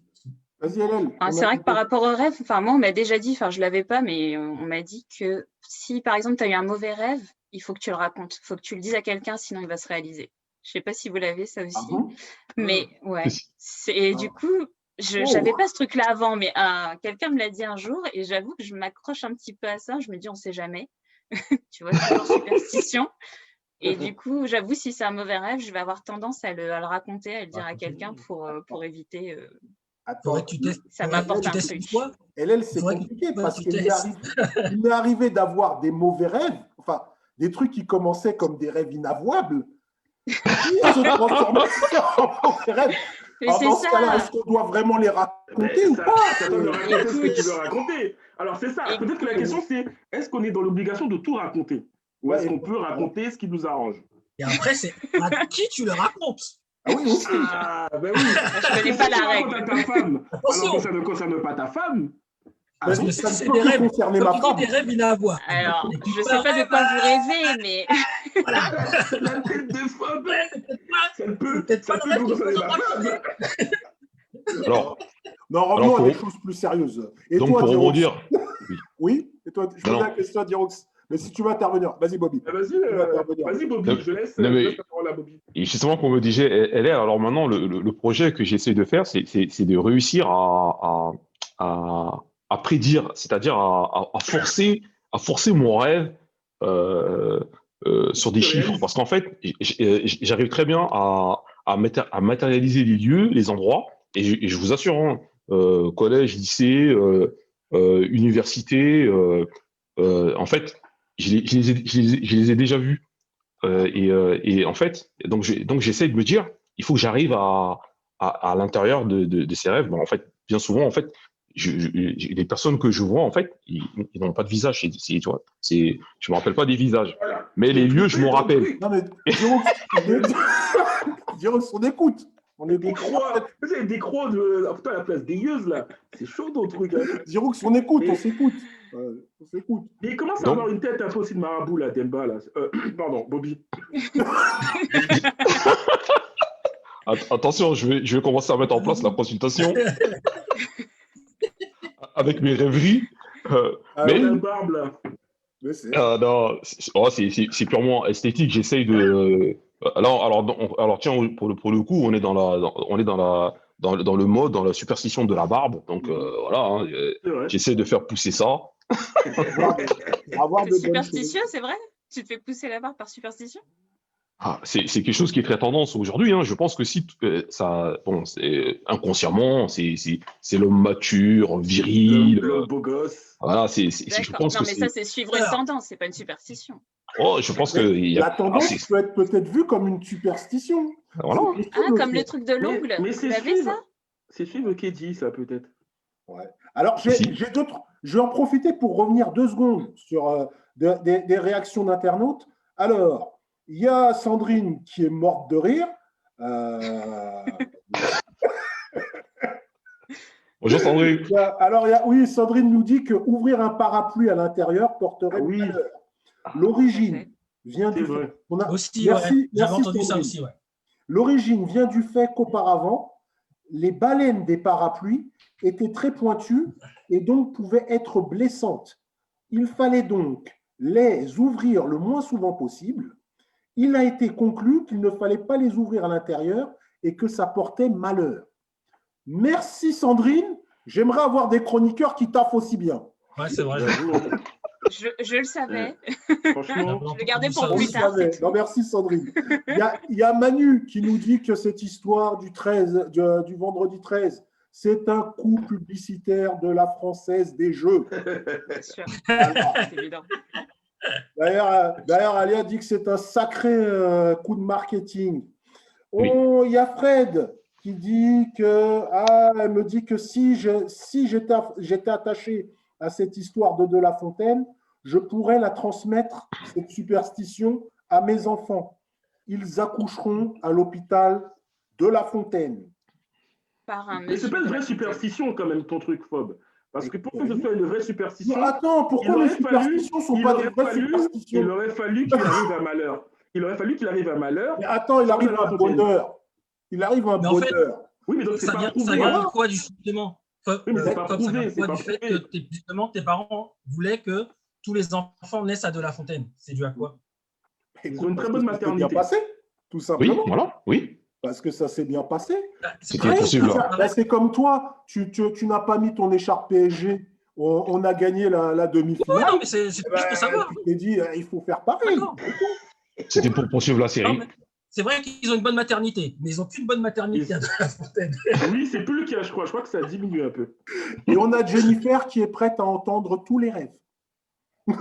vas-y, Hélène. C'est vrai que par rapport au rêve, moi, on m'a déjà dit, je ne l'avais pas, mais on m'a dit que si, par exemple, tu as eu un mauvais rêve, il faut que tu le racontes. Il faut que tu le dises à quelqu'un, sinon il va se réaliser. Je ne sais pas si vous l'avez, ça aussi. Mais ouais. Du coup, je n'avais pas ce truc-là avant, mais quelqu'un me l'a dit un jour et j'avoue que je m'accroche un petit peu à ça. Je me dis, on ne sait jamais. Tu vois, toujours superstition. Et du coup, j'avoue, si c'est un mauvais rêve, je vais avoir tendance à le raconter, à le dire à quelqu'un pour éviter. Attends, ça m'apporte un truc. Hélène, c'est compliqué parce qu'il m'est arrivé d'avoir des mauvais rêves, enfin, des trucs qui commençaient comme des rêves inavouables, qui se transformaient en mauvais rêves. Mais Alors, c'est dans ce cas-là, ça. est-ce qu'on doit vraiment les raconter Mais ou ça, pas? ça doit raconter ce que tu Écoute. veux raconter. Alors, c'est ça. Écoute. Peut-être que la question, c'est est-ce qu'on est dans l'obligation de tout raconter? Ou est-ce qu'on peut raconter ce qui nous arrange? Et après, c'est à qui tu le racontes. Ah oui, aussi. Ah, ben oui. Je connais pas Si tu la racontes règle. à ta femme, alors que Attention. ça ne concerne pas ta femme. Ah Vas-y, bon? ça ne c'est peut des que rêves. concerner Comme ma tu dis, femme. des rêves inavouables. Alors, Et tu je fais sais un pas de rêve, quoi vous rêvez, mais voilà. La tête de femme, Ouais, c'est peut-être pas, ça ne peut peut-être pas ça le peut rêve vous qu'il faut concerner ma femme. Alors, Non, revenons pour- à des choses plus sérieuses. Et donc toi, pour Dirox? rebondir, Oui? Et toi, je pose Non. la question à Dirox. Mais si tu veux intervenir, vas-y, Bobby. Ah, Vas-y, Tu veux intervenir. Bobby, Non, je laisse non, mais- la parole à Bobby. et justement, comme me disait LR, alors maintenant, le projet que j'essaie de faire, c'est de réussir à prédire, c'est-à-dire à forcer mon rêve sur des Tu chiffres. réalises. Parce qu'en fait, j'arrive très bien à matérialiser les lieux, les endroits, et je vous assure, hein, collège, lycée, université, en fait, je les ai déjà vus. Et en fait, donc j'essaie de me dire, il faut que j'arrive à l'intérieur de ces rêves. Bon, en fait, bien souvent, en fait, les personnes que je vois, en fait, ils n'ont pas de visage. Tu vois, je me rappelle pas des visages, Voilà. mais les lieux, je m'en rappelle. Non, mais Dirox, Dirox, on écoute. On est Des croix, vous avez des croix à la place des yeux, là. C'est chaud ton truc. Hein. Dirox, on écoute, Et- on s'écoute. On s'écoute. Mais il commence à Donc- avoir une tête un peu aussi de marabout, là, Demba, là. Pardon, Bobby. Attention, je vais commencer à mettre en place la consultation avec mes rêveries. Ah Mais- oui, La barbe, là. mais c'est- Non, c'est purement esthétique. J'essaye de. Alors tiens, pour le coup, on est dans le mode, dans la superstition de la barbe. Donc voilà, hein, C'est vrai. j'essaie de faire pousser ça. avoir de c'est bonnes choses. superstitieux, c'est vrai? Tu te fais pousser la barbe par superstition? Ah, c'est quelque chose qui est très tendance aujourd'hui. Hein. Je pense que si ça, bon, c'est inconsciemment, c'est l'homme mature, viril. Le beau gosse. Voilà, je D'accord. pense Non, que mais c'est. ça, c'est suivre une tendance, c'est pas une superstition. Oh, je pense que Mais il y a. la tendance c'est- peut être peut-être vue comme une superstition. Voilà. C'est possible Ah, comme aussi. le truc de l'ongle. Mais Vous c'est avez suivre. ça? C'est suivre qui dit ça, peut-être. Ouais. Alors, Si. j'ai d'autres. Je vais en profiter pour revenir 2 secondes sur des réactions d'internautes. Alors, il y a Sandrine qui est morte de rire. Bonjour Sandrine. Oui, Sandrine nous dit que ouvrir un parapluie à l'intérieur porterait Ah oui. malheur. L'origine vient C'est du vrai. fait. On a- Aussi, Merci, ouais. J'avais merci, entendu ça Sandrine. aussi, ouais. L'origine vient du fait qu'auparavant, les baleines des parapluies étaient très pointues et donc pouvaient être blessantes. Il fallait donc les ouvrir le moins souvent possible. Il a été conclu qu'il ne fallait pas les ouvrir à l'intérieur et que ça portait malheur. Merci Sandrine. J'aimerais avoir des chroniqueurs qui taffent aussi bien. Ouais, c'est vrai. J'avoue, hein. Je le savais. Franchement, Je le gardais pour Ça On plus le aussi. tard. savait. c'est tout. Non, merci Sandrine. Il y a Manu qui nous dit que cette histoire du vendredi 13, c'est un coup publicitaire de la Française des Jeux. Bien sûr, Voilà. c'est évident. D'ailleurs, Alia dit que c'est un sacré coup de marketing. Il y a Fred qui dit que, elle me dit que si j'étais attaché à cette histoire de La Fontaine, je pourrais la transmettre, cette superstition, à mes enfants. Ils accoucheront à l'hôpital de La Fontaine. Par un mais c'est monsieur pas une de vraie la Fontaine. superstition, quand même, ton truc, Phobe. Parce que pour que ce soit une vraie superstition, Attends, pourquoi il les aurait superstitions ne sont il pas des aurait vraies fallu- superstitions? il aurait fallu qu'il arrive un malheur. Il aurait fallu qu'il arrive un malheur. Mais attends, il arrive de La un Fontaine. bonheur. Il arrive un Mais en fait, bonheur. Oui, mais donc c'est Ça pas vient, prouvé. ça vient voilà. de quoi, justement? Oui, mais c'est pas Comme ça vient prouvé, de c'est quoi pas du fait prouvé. que justement tes parents voulaient que tous les enfants naissent à De La Fontaine. C'est dû à quoi? Ils ont une très Parce bonne que ça s'est bien maternité. passé, tout Oui, simplement. voilà, oui. Parce que ça s'est bien passé. C'était possible. C'est comme toi, tu n'as pas mis ton écharpe PSG. On a gagné la Ouais, demi-finale. non, mais c'est juste pour savoir. Tu t'es dit, il faut faire pareil. D'accord. C'était pour poursuivre la Non, série. mais c'est vrai qu'ils ont une bonne maternité, mais ils n'ont qu'une bonne maternité à De La Fontaine. Oui, c'est plus le cas, je crois. Je crois que ça a diminué un peu. Et on a Jennifer qui est prête à entendre tous les rêves. Moi,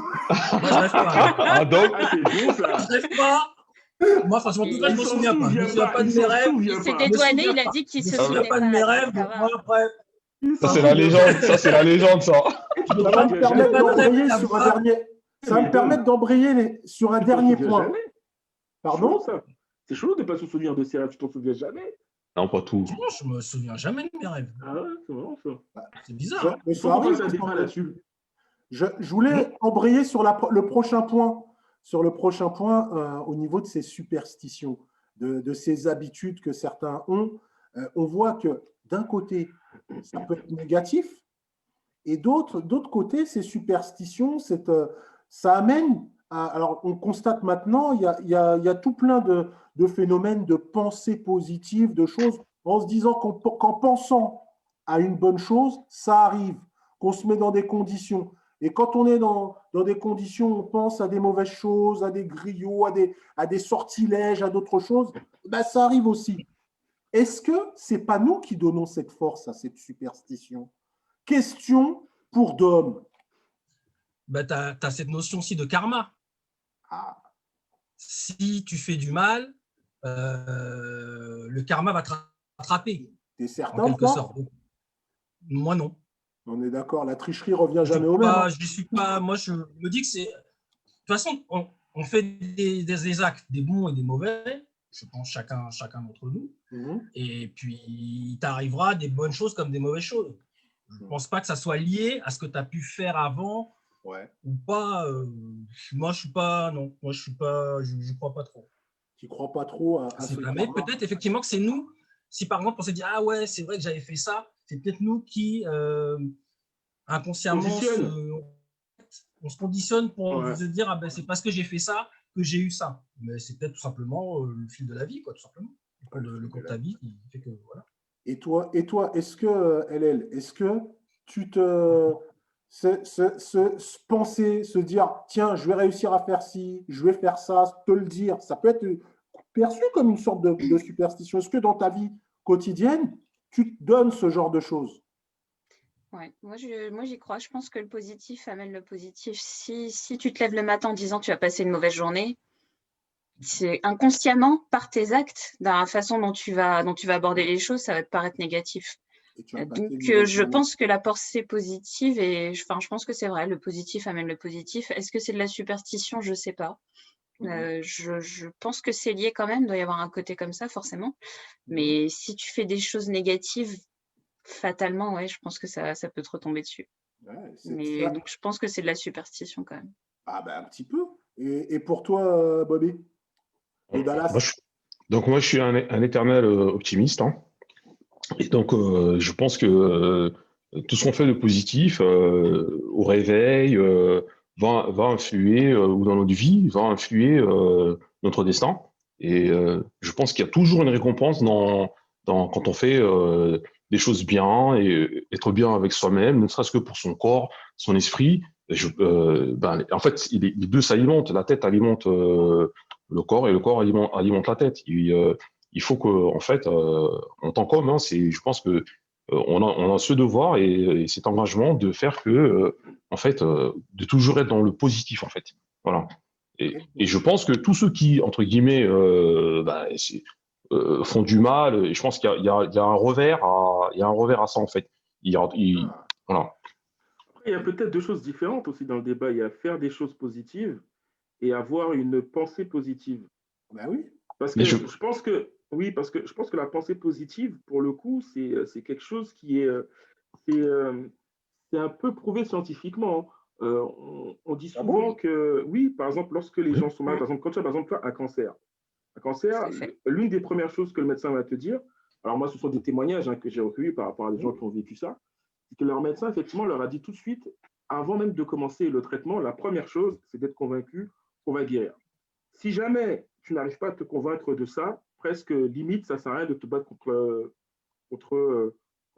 je rêve pas. Ah, donc, Ah, c'est bon, ça. Je rêve pas. Moi, franchement, en tout cas, je Il me s'en souviens pas. Je me souvient souviens pas. pas de Il mes s'en rêves. Il souvient s'est pas. Je me dédouané, souviens il a pas. dit qu'il Je se me souviens souvenait pas de pas. mes Donc rêves. ça Donc moi, va. après, Il Ça, s'en c'est la souvient légende. pas. Ça, c'est la légende, ça. Et tu je t'en Ça va me me souviens souviens permettre pas jamais. de rêve d'embrayer sur un là-bas. dernier. Ça va Mais me permettre Dom, d'embrayer sur un tu t'en dernier souviens point. jamais. Chelou, Pardon? ça. C'est chelou de ne pas se souvenir de ses rêves. Tu t'en souviens jamais. Non, pas tout. Franchement, je me souviens jamais de mes rêves. Ah ouais, c'est marrant, ça. C'est bizarre. Hein. Mais Il faut ça qu'on fasse arrive. un débat là-dessus. Je voulais embrayer sur le prochain point, au niveau de ces superstitions, de ces habitudes que certains ont. On voit que d'un côté, ça peut être négatif, et d'autre côté, ces superstitions, ça amène à. Alors, on constate maintenant, il y a tout plein de phénomènes de pensée positive, de choses, en se disant qu'en pensant à une bonne chose, ça arrive, qu'on se met dans des conditions. Et quand on est dans des conditions, on pense à des mauvaises choses, à des griots, à des sortilèges, à d'autres choses, ben ça arrive aussi. Est-ce que ce n'est pas nous qui donnons cette force à cette superstition? Question pour Dom. Bah, tu as cette notion aussi de karma. Ah, Si tu fais du mal, le karma va te rattraper, t'es en certain ou quelque pas? sorte. Moi, non. On est d'accord, la tricherie revient Je jamais au même. Hein. suis pas. Moi, je me dis que c'est. De toute façon, on fait des actes, des bons et des mauvais. Je pense chacun d'entre nous. Et puis, t'arriveras des bonnes choses comme des mauvaises choses. Je ne pense pas que ça soit lié à ce que tu as pu faire avant ou pas. Moi, je suis pas. Non, moi, je suis pas. Je crois pas trop. Tu crois pas trop à ce Mais karma? peut-être effectivement que c'est nous. Si par exemple on s'est dit ah ouais, c'est vrai que j'avais fait ça, c'est peut-être nous qui inconsciemment on se conditionne pour se dire ah ben c'est parce que j'ai fait ça que j'ai eu ça. Mais c'est peut-être tout simplement le fil de la vie, quoi, tout simplement. Le cours de ta vie qui fait que voilà. Et toi, est-ce que, LL, est-ce que tu te. Penser, se dire, tiens, je vais réussir à faire ci, je vais faire ça, te le dire, ça peut être perçu comme une sorte de superstition. Est-ce que dans ta vie quotidienne, tu te donnes ce genre de choses? Ouais, moi j'y crois. Je pense que le positif amène le positif. Si tu te lèves le matin en disant tu vas passer une mauvaise journée, c'est inconsciemment, par tes actes, dans la façon dont tu vas aborder les choses, ça va te paraître négatif. Donc, je pense que la pensée positive, je pense que c'est vrai, le positif amène le positif. Est-ce que c'est de la superstition? Je ne sais pas. Je pense que c'est lié quand même, il doit y avoir un côté comme ça, forcément. Mais si tu fais des choses négatives, fatalement, ouais, je pense que ça peut te retomber dessus. Donc, je pense que c'est de la superstition quand même. Ah ben, un petit peu. Et pour toi, Bobby? De Dallas? Moi, je suis un éternel optimiste. Hein. Et donc, je pense que tout ce qu'on fait de positif au réveil va influer, ou dans notre vie, va influer notre destin. Et je pense qu'il y a toujours une récompense quand on fait des choses bien et être bien avec soi-même, ne serait-ce que pour son corps, son esprit. En fait, les deux s'alimentent. La tête alimente le corps et le corps alimente la tête. Il faut que, en fait, en tant qu'homme, hein, je pense que on a ce devoir et cet engagement de faire que, en fait, de toujours être dans le positif, en fait. Voilà. Et je pense que tous ceux qui, entre guillemets, font du mal, je pense qu'il y a un revers à ça, en fait. Voilà. Il y a peut-être deux choses différentes aussi dans le débat. Il y a faire des choses positives et avoir une pensée positive. Ben oui. Parce que je pense que je pense que la pensée positive, pour le coup, c'est quelque chose qui est c'est un peu prouvé scientifiquement. On dit souvent que oui, par exemple, lorsque les gens sont malades, par exemple, quand tu as par exemple un cancer, l'une des premières choses que le médecin va te dire, alors moi, ce sont des témoignages que j'ai recueillis par rapport à des gens qui ont vécu ça, c'est que leur médecin, effectivement, leur a dit tout de suite, avant même de commencer le traitement, la première chose, c'est d'être convaincu qu'on va guérir. Si jamais tu n'arrives pas à te convaincre de ça, presque limite, ça ne sert à rien de te battre contre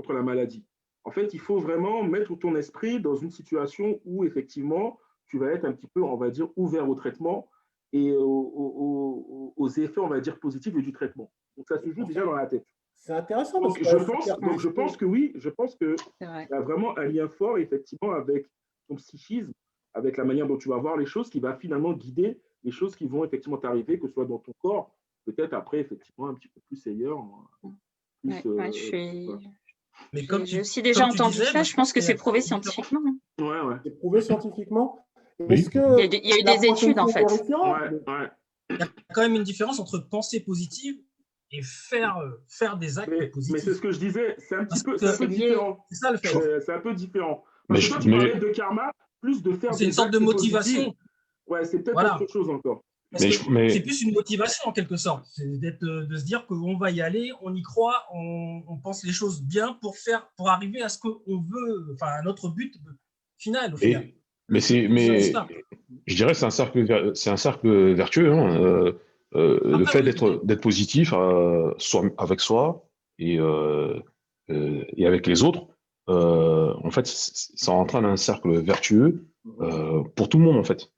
la maladie. En fait, il faut vraiment mettre ton esprit dans une situation où, effectivement, tu vas être un petit peu, on va dire, ouvert au traitement et aux effets, on va dire, positifs du traitement. Donc, ça se joue déjà dans la tête. C'est intéressant. Donc, je pense que oui, je pense qu'il y a vraiment un lien fort, effectivement, avec ton psychisme, avec la manière dont tu vas voir les choses, qui va finalement guider les choses qui vont effectivement t'arriver, que ce soit dans ton corps, peut-être après, effectivement, un petit peu plus ailleurs. Je suis... Mais J'ai aussi déjà entendu ça, je pense que c'est prouvé scientifiquement. Ouais. C'est prouvé scientifiquement. Oui. Est-ce que Il y a eu des études, en fait. Ouais. Il y a quand même une différence entre penser positive et faire des actes Mais positifs. c'est ce que je disais, c'est un Parce peu que différent. c'est ça le fait. C'est un peu différent. Parce que toi, tu parlais de karma, plus de faire C'est une des sorte de actes motivation. positifs. Ouais, c'est peut-être Voilà. autre chose encore. Parce que c'est plus une motivation en quelque sorte. C'est de se dire qu'on va y aller, on y croit, on pense les choses bien pour arriver à ce qu'on veut, enfin à notre but final au final. Mais je dirais que c'est un cercle vertueux. Hein. Le fait d'être positif avec soi et avec les autres, en fait, ça entraîne un cercle vertueux pour tout le monde en fait.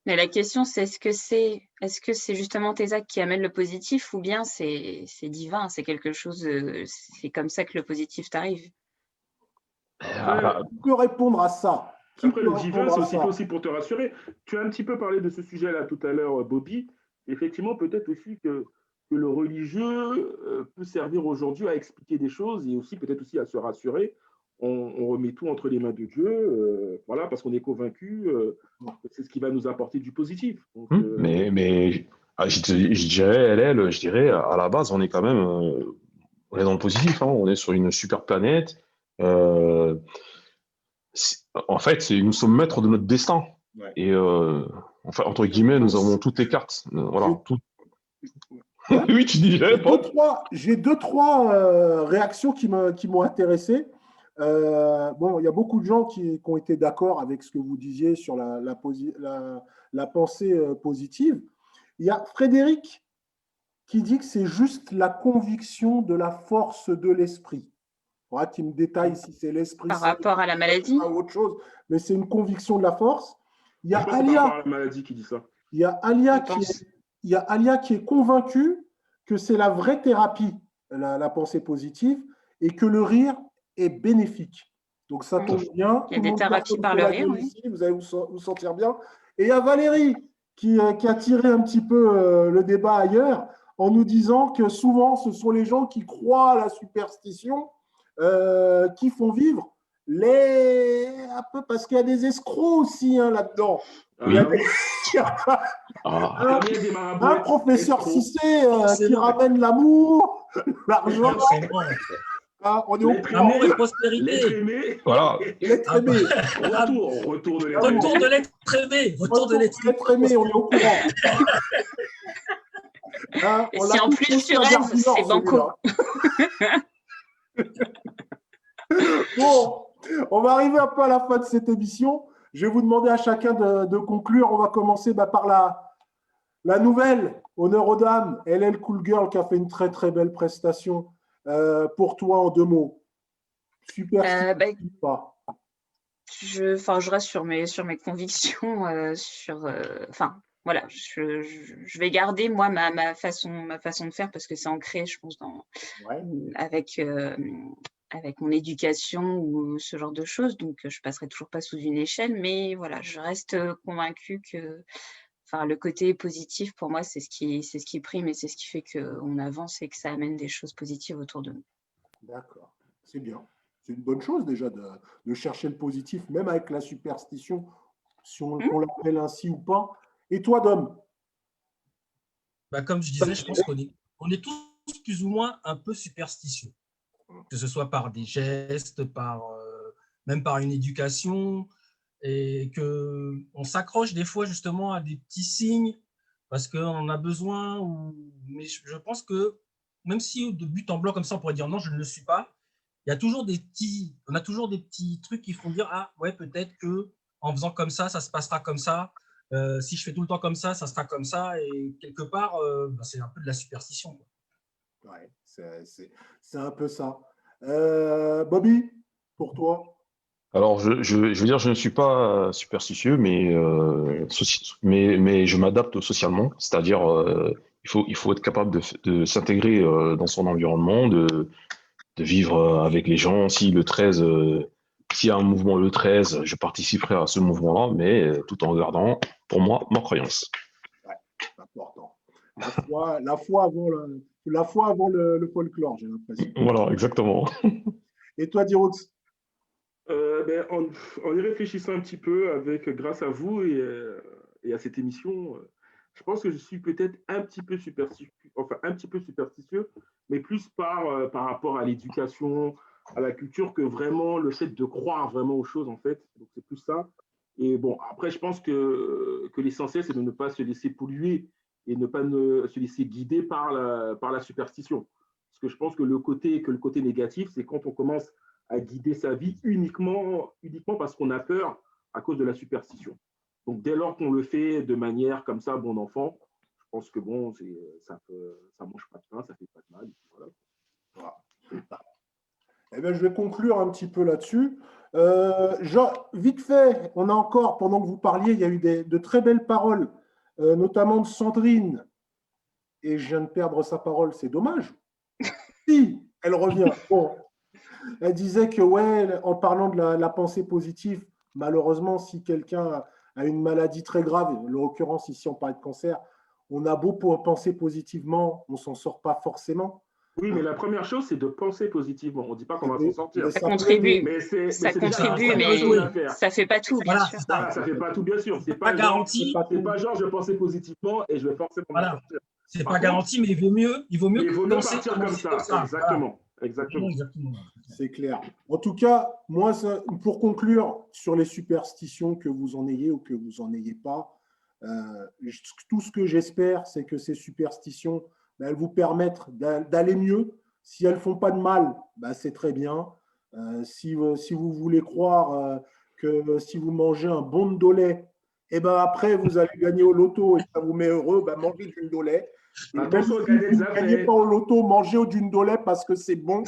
Mais la question, c'est est-ce que c'est justement tes actes qui amènent le positif ou bien c'est divin, c'est quelque chose, c'est comme ça que le positif t'arrive? Qui peut répondre à ça? Après, le divin, c'est aussi pour te rassurer. Tu as un petit peu parlé de ce sujet-là tout à l'heure, Bobby. Effectivement, peut-être aussi que le religieux peut servir aujourd'hui à expliquer des choses et aussi peut-être aussi à se rassurer. On remet tout entre les mains de Dieu, voilà, parce qu'on est convaincu que c'est ce qui va nous apporter du positif. Donc, je dirais, à la base, on est quand même, on est dans le positif. Hein. On est sur une super planète. En fait, nous sommes maîtres de notre destin. Ouais. Et enfin, entre guillemets, nous avons toutes les cartes. Voilà. Oui, tu disais. J'ai deux, trois réactions qui m'ont intéressé. Bon, il y a beaucoup de gens qui ont été d'accord avec ce que vous disiez sur la pensée positive. Il y a Frédéric qui dit que c'est juste la conviction de la force de l'esprit. Ouais, qui me détaille si c'est l'esprit par rapport à la maladie ou autre chose, mais c'est une conviction de la force. Il y a Alia, par rapport à la maladie qui dit ça. Il y a Alia qui est convaincue que c'est la vraie thérapie, la pensée positive, et que le rire est bénéfique. Donc ça tombe bien. Il y a des thérapies par le rire. Ici, vous allez vous sentir bien. Et il y a Valérie qui a tiré un petit peu le débat ailleurs en nous disant que souvent ce sont les gens qui croient à la superstition qui font vivre un peu, parce qu'il y a des escrocs aussi là-dedans. Oui. Un professeur Cissé qui ramène l'amour, l'argent. On est au l'amour et prospérité. L'être aimé. Voilà. L'être aimé. Retour de l'être aimé. Retour de l'être aimé. Retour de l'être aimé, on est au courant. Et si en plus tu rêves, c'est banco. Bon, on va arriver un peu à la fin de cette émission. Je vais vous demander à chacun de conclure. On va commencer par la nouvelle. Honneur aux dames. LL Cool Girl qui a fait une très très belle prestation. Pour toi, en deux mots. Super. Je reste sur mes convictions. Voilà, je vais garder moi ma façon de faire parce que c'est ancré, je pense, avec mon éducation ou ce genre de choses. Donc, je passerai toujours pas sous une échelle, mais voilà, je reste convaincue que, le côté positif pour moi, c'est ce qui prime et c'est ce qui fait qu'on avance et que ça amène des choses positives autour de nous. D'accord, c'est bien. C'est une bonne chose déjà de chercher le positif, même avec la superstition, si on l'appelle ainsi ou pas. Et toi, Dom? Comme je disais, je pense qu'on est tous plus ou moins un peu superstitieux. Que ce soit par des gestes, même par une éducation, et qu'on s'accroche des fois justement à des petits signes parce qu'on en a besoin. Mais je pense que même si de but en blanc comme ça, on pourrait dire non, je ne le suis pas, on a toujours des petits trucs qui font dire ah ouais, peut-être qu'en faisant comme ça se passera comme ça. Si je fais tout le temps comme ça sera comme ça. Et quelque part, c'est un peu de la superstition. Ouais, c'est un peu ça. Bobby, pour toi? Alors, je veux dire, je ne suis pas superstitieux, mais je m'adapte socialement. C'est-à-dire, il faut être capable de s'intégrer dans son environnement, de vivre avec les gens. Si le 13 s'il y a un mouvement le 13, je participerai à ce mouvement-là, mais tout en gardant, pour moi, ma croyance. Ouais, c'est important. La foi avant le folklore, j'ai l'impression. Voilà, exactement. Et toi, Dirox? En y réfléchissant un petit peu, grâce à vous et à cette émission, je pense que je suis peut-être un petit peu superstitieux, mais plus par rapport à l'éducation, à la culture, que vraiment le fait de croire vraiment aux choses, en fait. Donc, c'est plus ça. Et bon, après, je pense que l'essentiel, c'est de ne pas se laisser polluer et ne pas se laisser guider par la superstition. Parce que je pense que le côté négatif, c'est quand on commence à guider sa vie uniquement parce qu'on a peur à cause de la superstition. Donc, dès lors qu'on le fait de manière comme ça, bon enfant, je pense que bon, ça mange pas de pain, ça fait pas de mal. Voilà. Eh bien, je vais conclure un petit peu là-dessus. Vite fait, on a encore, pendant que vous parliez, il y a eu de très belles paroles, notamment de Sandrine. Et je viens de perdre sa parole, c'est dommage. Si, elle revient. Bon. Elle disait que, ouais, en parlant de la pensée positive, malheureusement, si quelqu'un a une maladie très grave, en l'occurrence, ici, on parle de cancer, on a beau penser positivement, on ne s'en sort pas forcément. Oui, mais la première chose, c'est de penser positivement. On ne dit pas qu'on va s'en sortir. Ça contribue, mais ça ne fait pas tout, bien sûr. Ça ne fait pas tout, bien sûr. C'est pas garanti. C'est pas genre, je pensais positivement et je vais forcément m'en sortir. C'est pas garanti, mais il vaut mieux partir comme ça. Exactement. Exactement. C'est clair. En tout cas, moi, pour conclure sur les superstitions, que vous en ayez ou que vous n'en ayez pas, tout ce que j'espère, c'est que ces superstitions, elles vous permettent d'aller mieux. Si elles ne font pas de mal, c'est très bien. Si vous voulez croire que si vous mangez un bon ndolé, et après, vous allez gagner au loto et ça vous met heureux, mangez du ndolé. Et même si vous ne gagnez pas au loto, mangez du ndolé parce que c'est bon.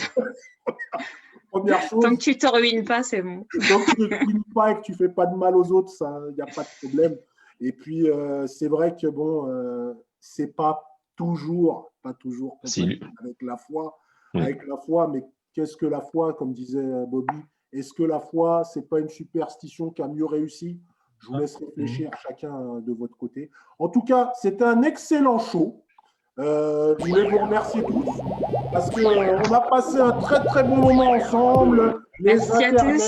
Première chose. Tant que tu ne te ruines pas, c'est bon. Tant que tu ne te ruines pas et que tu ne fais pas de mal aux autres, il n'y a pas de problème. Et puis, c'est vrai que c'est pas toujours avec la foi. Avec la foi, mais qu'est-ce que la foi, comme disait Bobby? Est-ce que la foi, ce n'est pas une superstition qui a mieux réussi? Je vous laisse réfléchir chacun de votre côté. En tout cas, c'était un excellent show. Je voulais vous remercier tous parce qu'on a passé un très très bon moment ensemble. Merci à tous.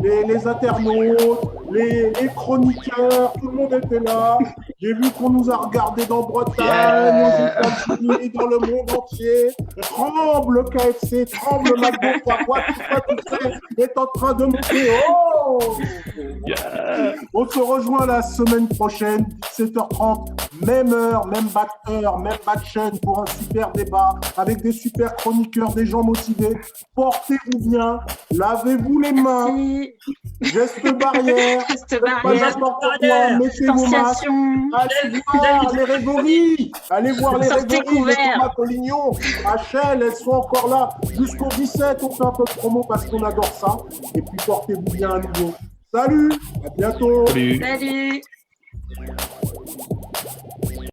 Les internautes, les chroniqueurs, tout le monde était là. J'ai vu qu'on nous a regardé dans Bretagne, aux États-Unis, dans le monde entier. Tremble KFC, tremble McDo, tout ça est en train de monter. Oh On se rejoint la semaine prochaine, 17h30, même heure, même batteur, même chaîne pour un super débat avec des super chroniqueurs, des gens motivés. Portez-vous bien, lavez-vous les mains, geste barrière, mettez vos masques, allez voir les rêveries, de Colignon, HL, elles sont encore là jusqu'au 17, on fait un peu de promo parce qu'on adore ça, et puis portez-vous bien à nouveau. Salut, à bientôt. Salut. Salut.